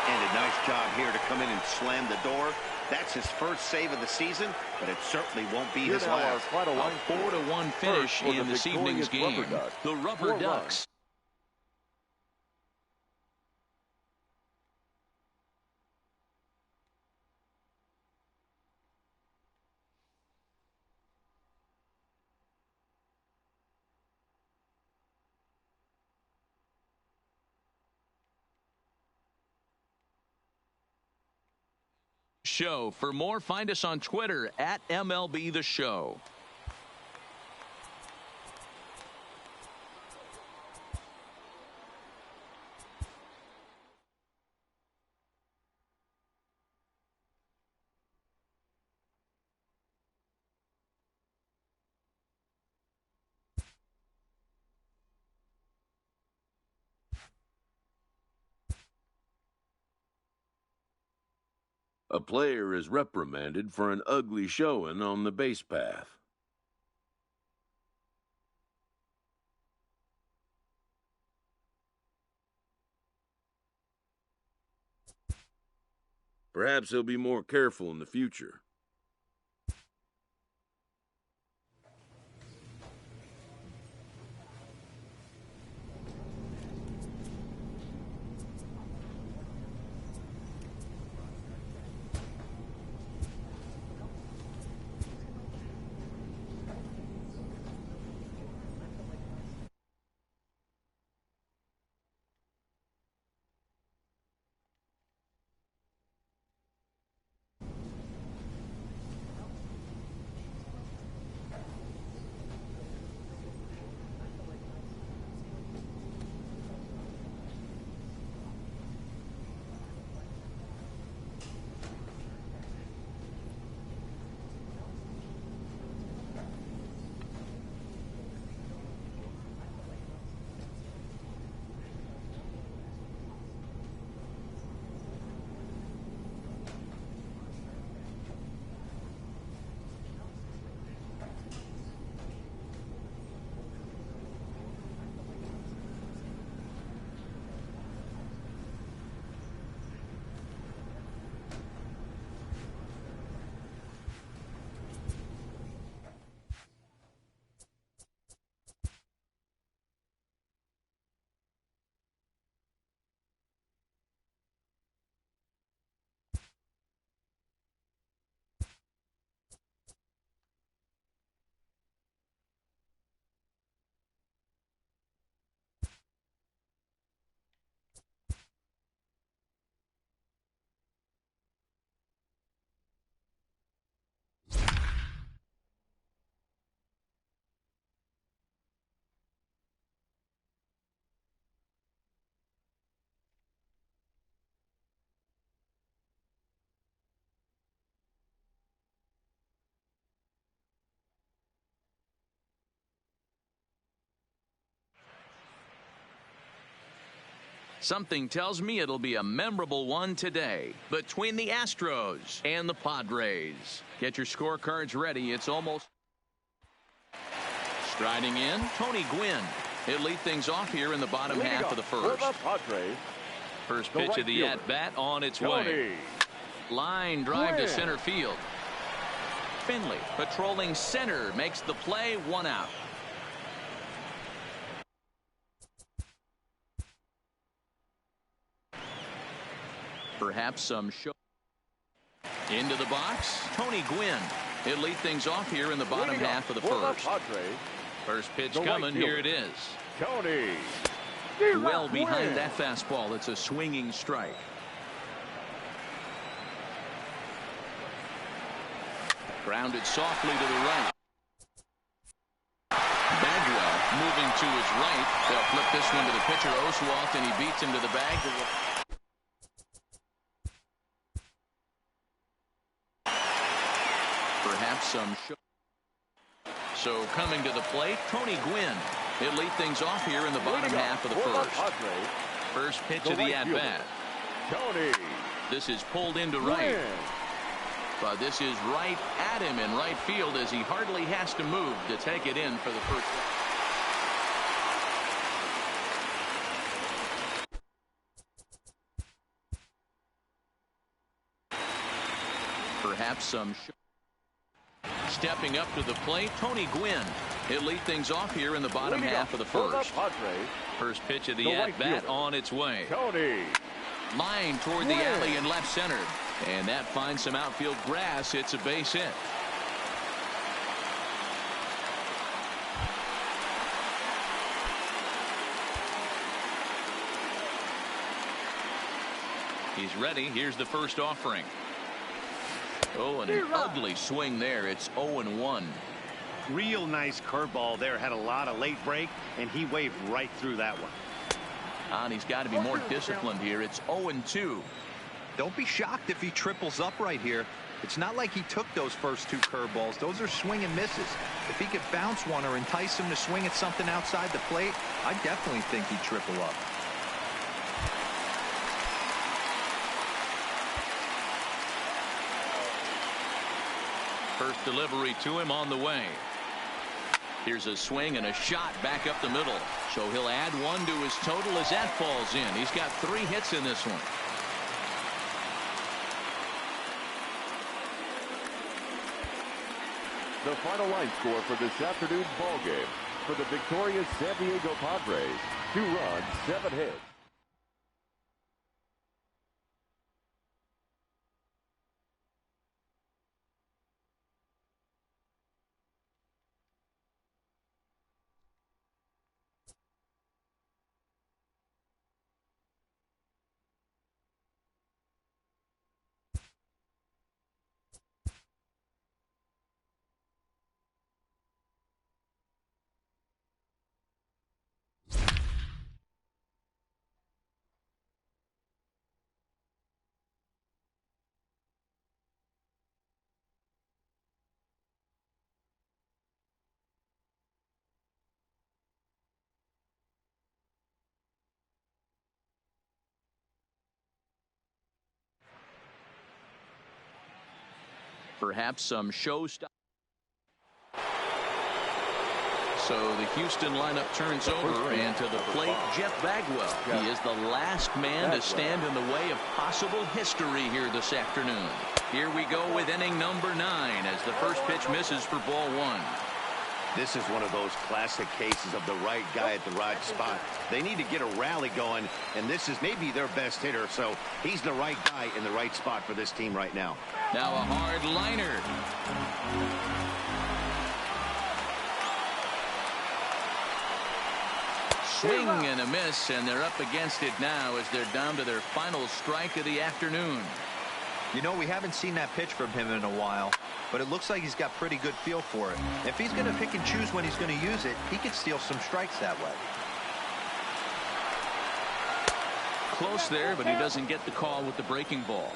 And a nice job here to come in and slam the door. That's his first save of the season, but it certainly won't be his last. A 4-1 finish in this evening's game. The Rubber Ducks. Show. For more, find us on Twitter at MLB The Show. A player is reprimanded for an ugly showing on the base path. Perhaps he'll be more careful in the future. Something tells me it'll be a memorable one today between the Astros and the Padres. Get your scorecards ready. It's almost... Striding in, Tony Gwynn. He'll lead things off here in the bottom half of the first. First pitch of the at-bat on its way. Line drive to center field. Finley patrolling center makes the play, 1 out. Perhaps some show. Into the box, Tony Gwynn. He'll lead things off here in the bottom half of the first. First pitch coming, here it is. Tony. Well behind that fastball. It's a swinging strike. Grounded softly to the right. Bagwell moving to his right. They'll flip this one to the pitcher, Oswalt, and he beats him to the bag. Perhaps some show. So coming to the plate, Tony Gwynn. He'll lead things off here in the bottom half of the first. First pitch of the at-bat. This is pulled into right. But this is right at him in right field as he hardly has to move to take it in for the first. Perhaps some show. Stepping up to the plate, Tony Gwynn. He'll lead things off here in the bottom half of the first. First pitch of the at-bat on its way. Line toward the alley in left center. And that finds some outfield grass. It's a base hit. He's ready. Here's the first offering. Oh, and an ugly swing there. It's 0-1. Real nice curveball there. Had a lot of late break, and he waved right through that one. And he's got to be more disciplined here. It's 0-2. Don't be shocked if he triples up right here. It's not like he took those first 2 curveballs. Those are swing and misses. If he could bounce one or entice him to swing at something outside the plate, I definitely think he'd triple up. First delivery to him on the way. Here's a swing and a shot back up the middle. So he'll add 1 to his total as that falls in. He's got 3 hits in this one. The final line score for this afternoon's ball game. For the victorious San Diego Padres, 2 runs, 7 hits. Perhaps some showstopper. So the Houston lineup turns over, and to the plate, Jeff Bagwell. He is the last man to stand in the way of possible history here this afternoon. Here we go with inning number 9 as the first pitch misses for ball 1. This is one of those classic cases of the right guy at the right spot. They need to get a rally going, and this is maybe their best hitter, so he's the right guy in the right spot for this team right now. Now a hard liner. Swing and a miss, and they're up against it now as they're down to their final strike of the afternoon. You know, we haven't seen that pitch from him in a while, but it looks like he's got pretty good feel for it. If he's going to pick and choose when he's going to use it, he could steal some strikes that way. Close there, but he doesn't get the call with the breaking ball.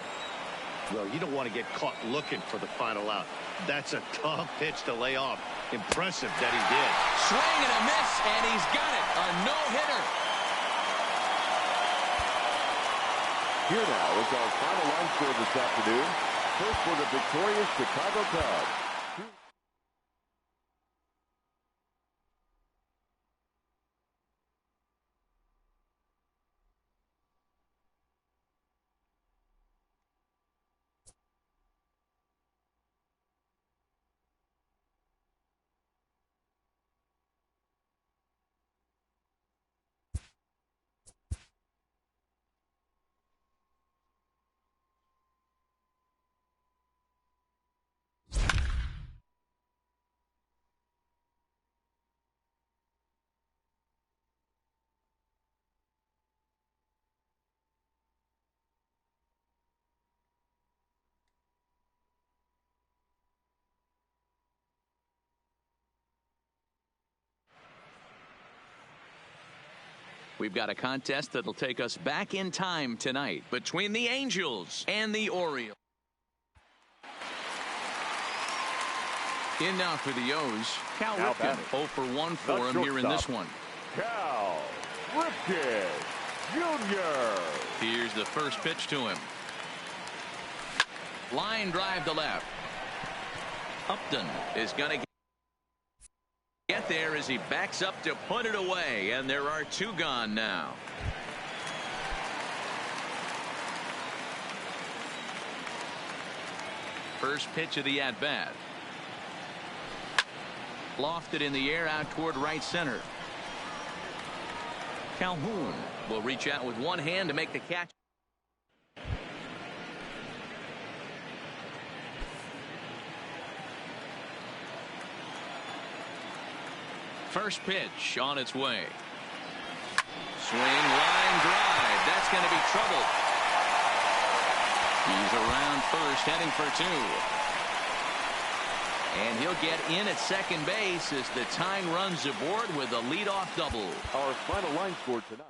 Well, you don't want to get caught looking for the final out. That's a tough pitch to lay off. Impressive that he did. Swing and a miss, and he's got it. A no-hitter. Here now is our final line score this afternoon. First for the victorious Chicago Cubs. We've got a contest that'll take us back in time tonight between the Angels and the Orioles. In now for the O's, Cal Ripken. 0 for 1 for him here in this one. Cal Ripken Jr. Here's the first pitch to him. Line drive to left. Upton is going to get there as he backs up to put it away, and there are 2 gone now. First pitch of the at-bat. Lofted in the air out toward right center. Calhoun will reach out with one hand to make the catch. First pitch on its way. Swing, line drive. That's going to be trouble. He's around first, heading for 2. And he'll get in at second base as the tying runs aboard with a leadoff double. Our final line score tonight.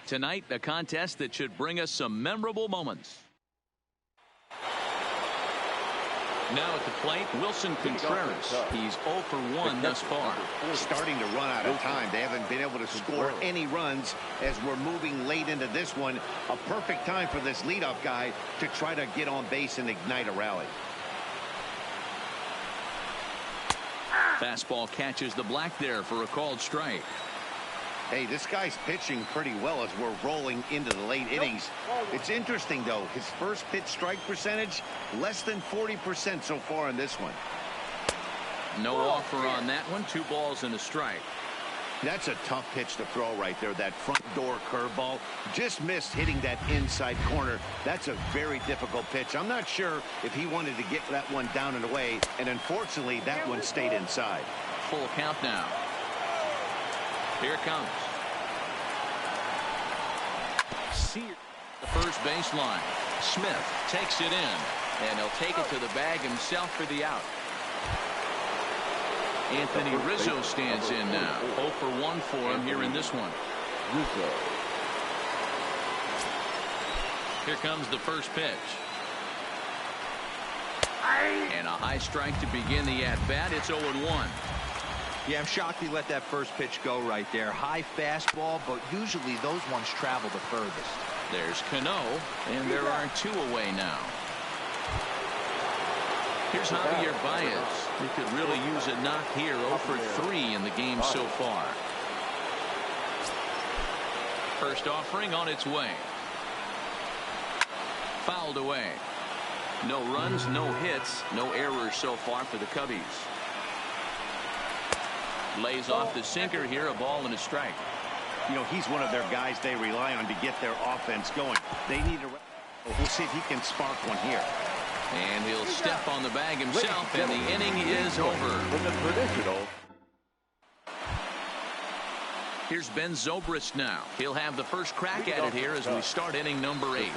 Tonight, a contest that should bring us some memorable moments. Now at the plate, Wilson Contreras. He's 0 for 1 thus far. Starting to run out of time. They haven't been able to score any runs as we're moving late into this one. A perfect time for this leadoff guy to try to get on base and ignite a rally. Fastball catches the black there for a called strike. Hey, this guy's pitching pretty well as we're rolling into the late innings. It's interesting, though. His first pitch strike percentage, less than 40% so far in this one. No offer on that one. 2 balls and a strike. That's a tough pitch to throw right there. That front door curveball just missed hitting that inside corner. That's a very difficult pitch. I'm not sure if he wanted to get that one down and away, and unfortunately, that one stayed inside. Full count now. Here it comes. Sear the first baseline. Smith takes it in, and he'll take it to the bag himself for the out. Anthony Rizzo stands in now. 0 for 1 for him here in this one. Rizzo. Here comes the first pitch. And a high strike to begin the at-bat. It's 0-1. Yeah, I'm shocked he let that first pitch go right there. High fastball, but usually those ones travel the furthest. There's Cano, and there are 2 away now. Here's Javier Baez. He could really use a knock here. 0 for 3 in the game so far. First offering on its way. Fouled away. No runs, no hits, no errors so far for the Cubbies. Lays off the sinker here, a ball and a strike. You know, he's one of their guys they rely on to get their offense going. They need a... We'll see if he can spark one here. And he'll step on the bag himself, and the inning is over. From the traditional. Here's Ben Zobrist now. He'll have the first crack at it here as we start inning number 8.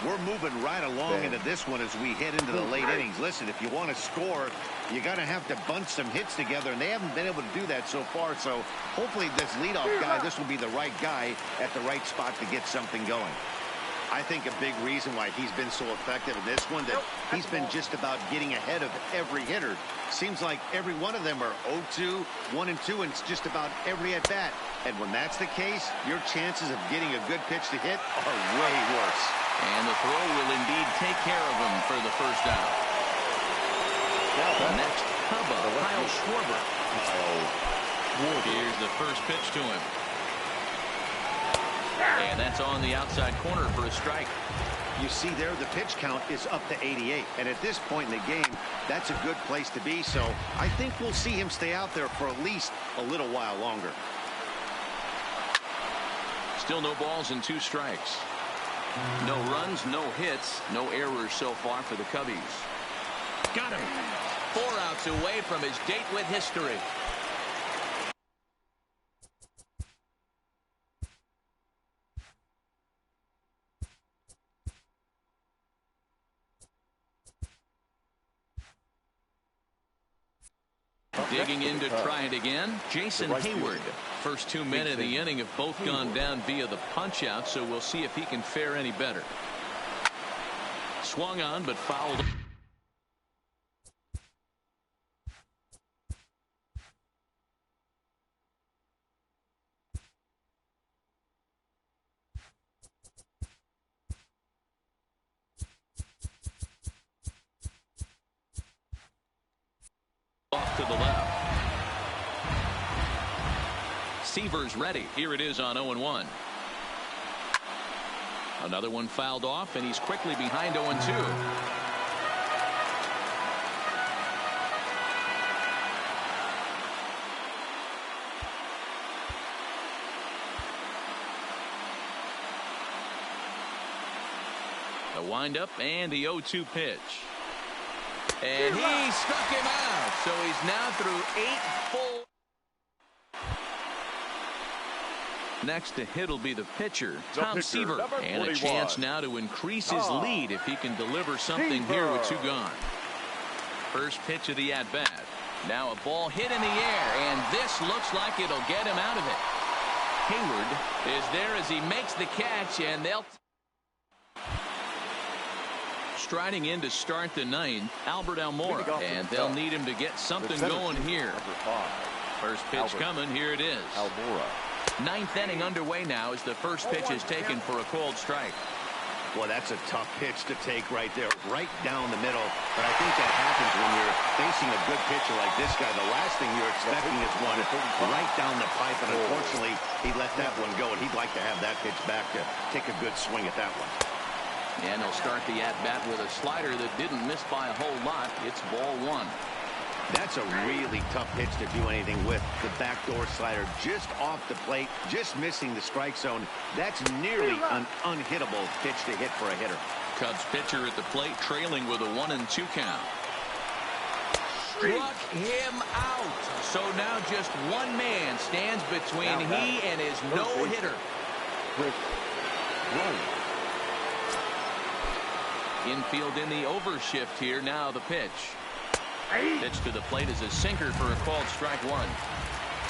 We're moving right along into this one as we head into the late innings. Listen, if you want to score, you got to have to bunch some hits together, and they haven't been able to do that so far. So hopefully this leadoff guy, this will be the right guy at the right spot to get something going. I think a big reason why he's been so effective in this one, that he's been just about getting ahead of every hitter. Seems like every one of them are 0-2, 1-2, and it's just about every at-bat. And when that's the case, your chances of getting a good pitch to hit are way worse. And the throw will indeed take care of him for the first out. Next, Cubba, Kyle Schwarber. Here's the first pitch to him. And that's on the outside corner for a strike. You see there, the pitch count is up to 88. And at this point in the game, that's a good place to be. So I think we'll see him stay out there for at least a little while longer. Still no balls and 2 strikes. No runs, no hits, no errors so far for the Cubbies. Got him. 4 outs away from his date with history. Digging in to try it again, Jason Hayward. First 2 men in the inning have both gone down via the punch out, so we'll see if he can fare any better. Swung on but fouled. Off to the left. Seaver's ready. Here it is on 0-1. Another one fouled off, and he's quickly behind 0-2. The windup and the 0-2 pitch. And he struck him out. So he's now through 8 full. Next to hit will be the pitcher, Tom Seaver. And a chance now to increase his lead if he can deliver something here with 2 gone. First pitch of the at-bat. Now a ball hit in the air, and this looks like it'll get him out of it. Hayward is there as he makes the catch, and they'll... Striding in to start the 9th, Albert Almora, and they'll need him to get something going here. First pitch coming, here it is. Almora. 9th inning underway now as the first pitch is taken for a called strike. Well, that's a tough pitch to take right there, right down the middle. But I think that happens when you're facing a good pitcher like this guy. The last thing you're expecting is one right down the pipe, and unfortunately, he let that one go, and he'd like to have that pitch back to take a good swing at that one. And he'll start the at-bat with a slider that didn't miss by a whole lot. It's ball 1. That's a really tough pitch to do anything with. The backdoor slider just off the plate, just missing the strike zone. That's nearly an unhittable pitch to hit for a hitter. Cubs pitcher at the plate trailing with a 1-2 count. Struck him out. So now just one man stands between he and his no-hitter. Infield in the overshift here. Now the pitch. Pitch to the plate is a sinker for a called strike 1.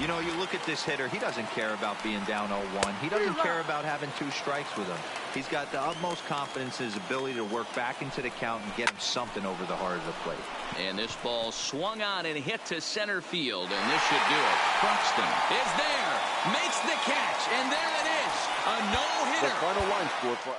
You know, you look at this hitter, he doesn't care about being down 0-1. He doesn't care about having 2 strikes with him. He's got the utmost confidence in his ability to work back into the count and get him something over the heart of the plate. And this ball swung on and hit to center field, and this should do it. Buxton is there, makes the catch, and there it is, a no-hitter. The final line score for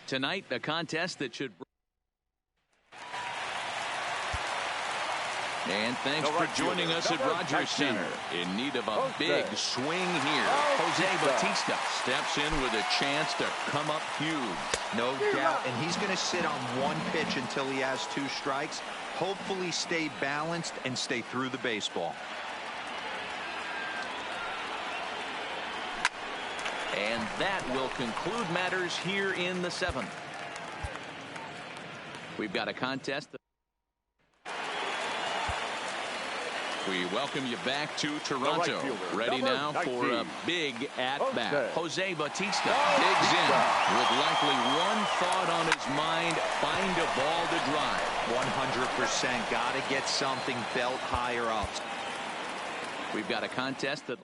Tonight, the contest that should... And thanks for joining us at Rogers Center. In need of a big swing here. Jose Bautista steps in with a chance to come up huge. No doubt. And he's going to sit on one pitch until he has 2 strikes. Hopefully stay balanced and stay through the baseball. And that will conclude matters here in the 7th. We've got a contest. We welcome you back to Toronto. Ready now for a big at-bat. Jose Bautista digs in with likely one thought on his mind: find a ball to drive. 100%. Got to get something belt higher up. We've got a contest that...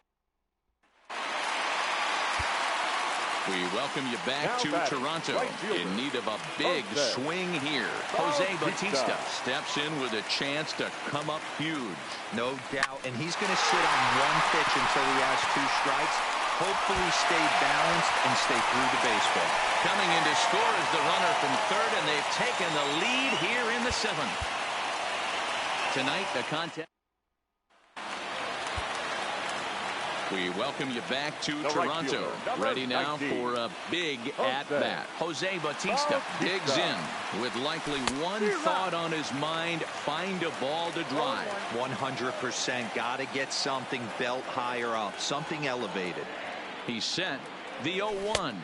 We welcome you back to Toronto. In need of a big swing here. Jose Bautista steps in with a chance to come up huge. No doubt. And he's going to sit on one pitch until he has 2 strikes. Hopefully stay balanced and stay through the baseball. Coming in to score is the runner from third, and they've taken the lead here in the 7th. Tonight, the contest... We welcome you back to Toronto. Ready now for a big at-bat. Jose Bautista digs in with likely one thought on his mind: find a ball to drive. 100%. Got to get something belt higher up, something elevated. He's set. The 0-1.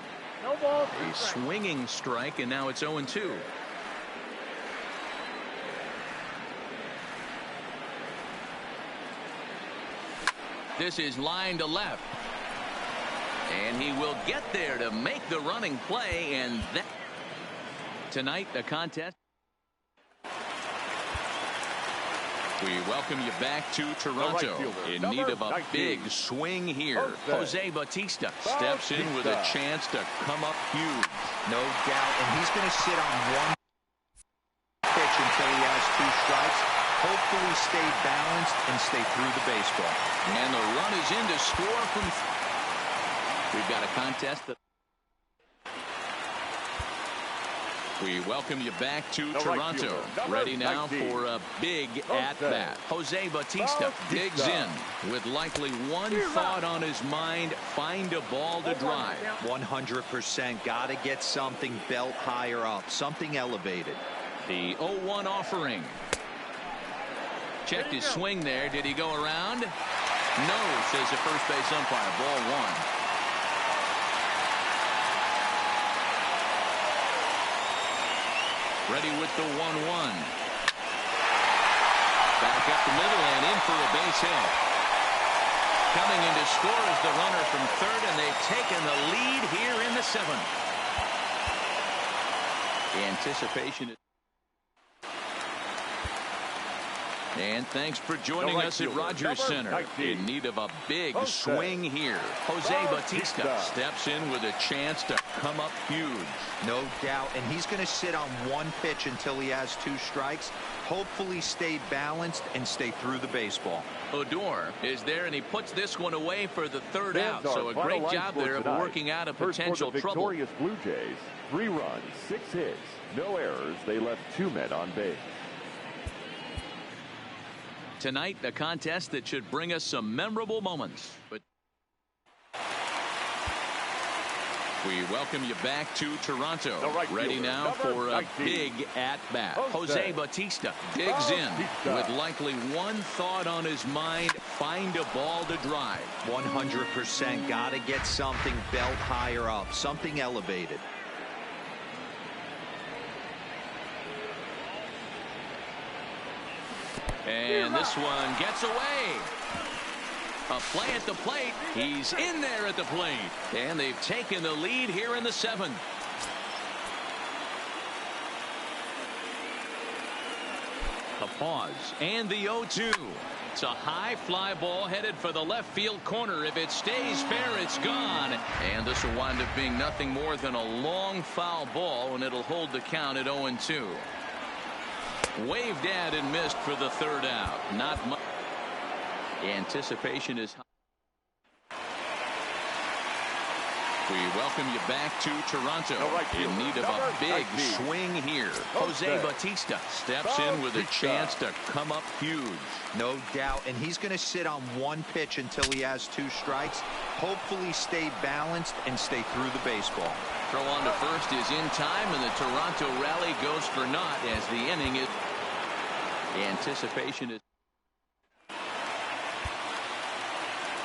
A swinging strike, and now it's 0-2. This is line to left. And he will get there to make the running play, and that... Tonight, the contest... We welcome you back to Toronto. In need of a big swing here. Jose Bautista steps in with a chance to come up huge. No doubt. And he's going to sit on one pitch until he has 2 strikes. Hopefully stay balanced and stay through the baseball. And the run is in to score from... We've got a contest that... We welcome you back to Toronto. Ready now for a big at-bat. Jose Bautista digs in with likely one thought on his mind: find a ball to drive. 100%. Got to get something belt higher up, something elevated. The 0-1 offering. Checked his swing there. Did he go around? No, says the first base umpire. Ball 1. Ready with the 1-1. Back up the middle and in for a base hit. Coming in to score is the runner from third, and they've taken the lead here in the 7th. The anticipation is... And thanks for joining us at Rogers Center. In need of a big swing here. Jose Bautista steps in with a chance to come up huge. No doubt. And he's going to sit on one pitch until he has 2 strikes. Hopefully stay balanced and stay through the baseball. Odor is there, and he puts this one away for the 3rd out. So a great job there of working out a potential trouble. Victorious Blue Jays, 3 runs, 6 hits, no errors. They left 2 men on base. Tonight, the contest that should bring us some memorable moments. But we welcome you back to Toronto. Ready now for a big at-bat. Jose Bautista digs in with likely one thought on his mind: find a ball to drive. 100%. Got to get something belt higher up, something elevated. And this one gets away. A play at the plate. He's in there at the plate. And they've taken the lead here in the 7th. The pause and the 0-2. It's a high fly ball headed for the left field corner. If it stays fair, it's gone. And this will wind up being nothing more than a long foul ball, and it'll hold the count at 0-2. Waved at and missed for the 3rd out. Not much. The anticipation is high. We welcome you back to Toronto. In need of a big swing here. Jose Bautista steps in with a chance to come up huge. No doubt, and he's going to sit on one pitch until he has 2 strikes. Hopefully stay balanced and stay through the baseball. Throw on to first is in time, and the Toronto rally goes for naught as the inning is. Anticipation is.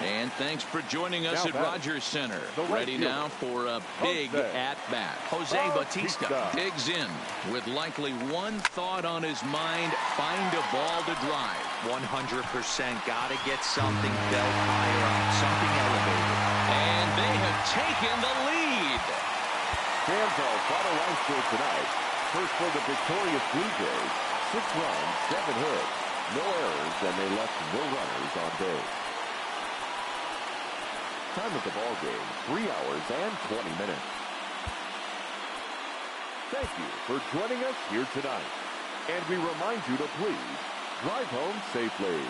And thanks for joining us at Rogers Center. Ready now for a big at-bat. Jose Bautista digs in with likely one thought on his mind: find a ball to drive. 100% got to get something belt higher up, something elevated. And they have taken the lead. Fans are final line score tonight. First for the victorious Blue Jays. 6 runs, 7 hits, no errors, and they left no runners on base. Time of the ball game, 3 hours and 20 minutes. Thank you for joining us here tonight. And we remind you to please drive home safely.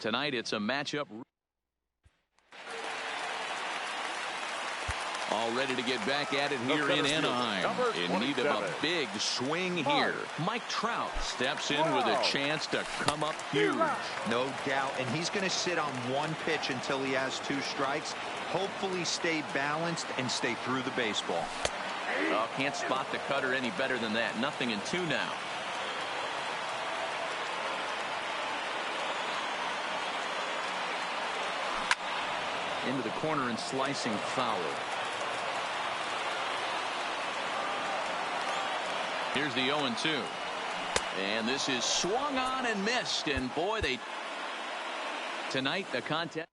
Tonight it's a matchup. All ready to get back at it here in Anaheim. In need of a big swing here. Mike Trout steps in with a chance to come up huge. No doubt, and he's going to sit on one pitch until he has 2 strikes. Hopefully stay balanced and stay through the baseball. Oh, can't spot the cutter any better than that. 0-2 now. Into the corner and slicing foul. Here's the 0-2. And this is swung on and missed. And boy, tonight the contest.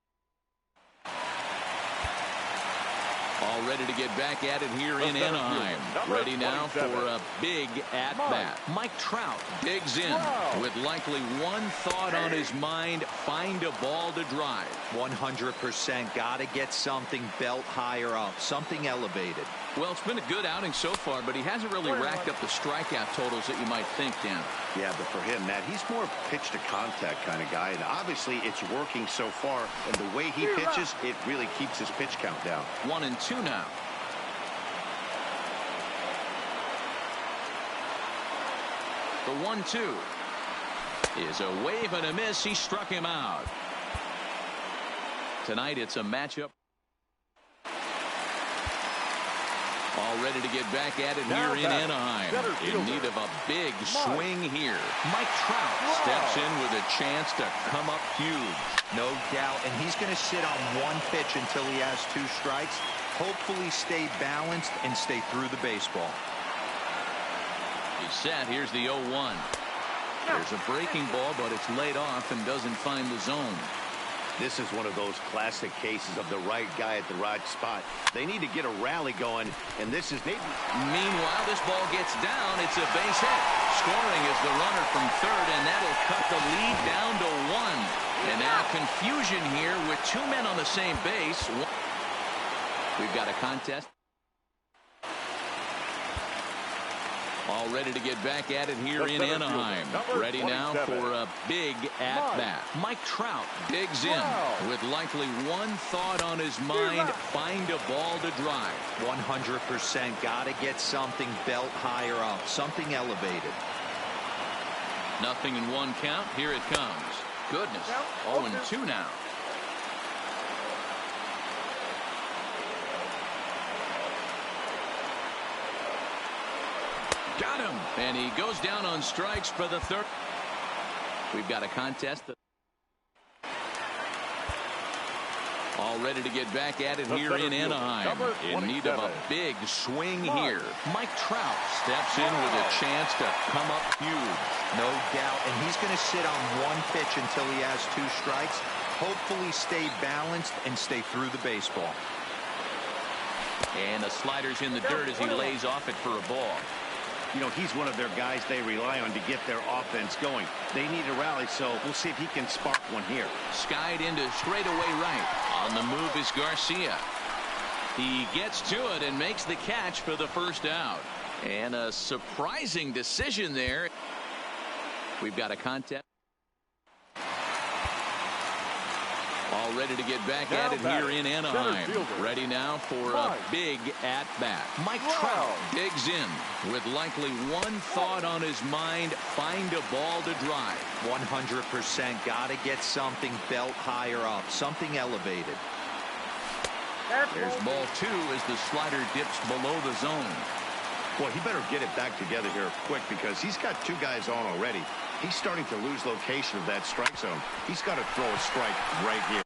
All ready to get back at it here in Anaheim. Ready now for a big at-bat. Mike Trout digs in with likely one thought on his mind: find a ball to drive. 100% got to get something belt higher up, something elevated. Well, it's been a good outing so far, but he hasn't really racked up the strikeout totals that you might think, Dan. Yeah, but for him, Matt, he's more pitch to contact kind of guy, and obviously it's working so far, and the way he pitches, it really keeps his pitch count down. 1-2 now. The 1-2 is a wave and a miss. He struck him out. Tonight it's a matchup. All ready to get back at it here in Anaheim. In need of a big swing here. Mike Trout steps in with a chance to come up huge. No doubt. And he's going to sit on one pitch until he has 2 strikes. Hopefully stay balanced and stay through the baseball. He's set. Here's the 0-1. There's a breaking ball, but it's laid off and doesn't find the zone. This is one of those classic cases of the right guy at the right spot. They need to get a rally going, and this is maybe. Meanwhile, this ball gets down. It's a base hit. Scoring is the runner from third, and that'll cut the lead down to 1. And now confusion here with 2 men on the same base. We've got a contest. All ready to get back at it here in Anaheim. Ready now for a big at-bat. Mike Trout digs in with likely one thought on his mind: find a ball to drive. 100%. Got to get something belt higher up, something elevated. Nothing in 1 count. Here it comes. Goodness. 0-2 now. Got him. And he goes down on strikes for the 3rd. We've got a contest. All ready to get back at it here in Anaheim. In need of a big swing here. Mike Trout steps in with a chance to come up huge. No doubt. And he's going to sit on one pitch until he has 2 strikes. Hopefully stay balanced and stay through the baseball. And the slider's in the dirt as he lays off it for a ball. You know, he's one of their guys they rely on to get their offense going. They need a rally, so we'll see if he can spark one here. Skied into straightaway right. On the move is Garcia. He gets to it and makes the catch for the 1st out. And a surprising decision there. We've got a contest. All ready to get back at it here in Anaheim. Ready now for a big at-bat. Mike Trout digs in with likely one thought on his mind: find a ball to drive. 100%. Got to get something belt higher up, something elevated. There's ball 2 as the slider dips below the zone. Boy, he better get it back together here quick, because he's got 2 guys on already. He's starting to lose location of that strike zone. He's got to throw a strike right here.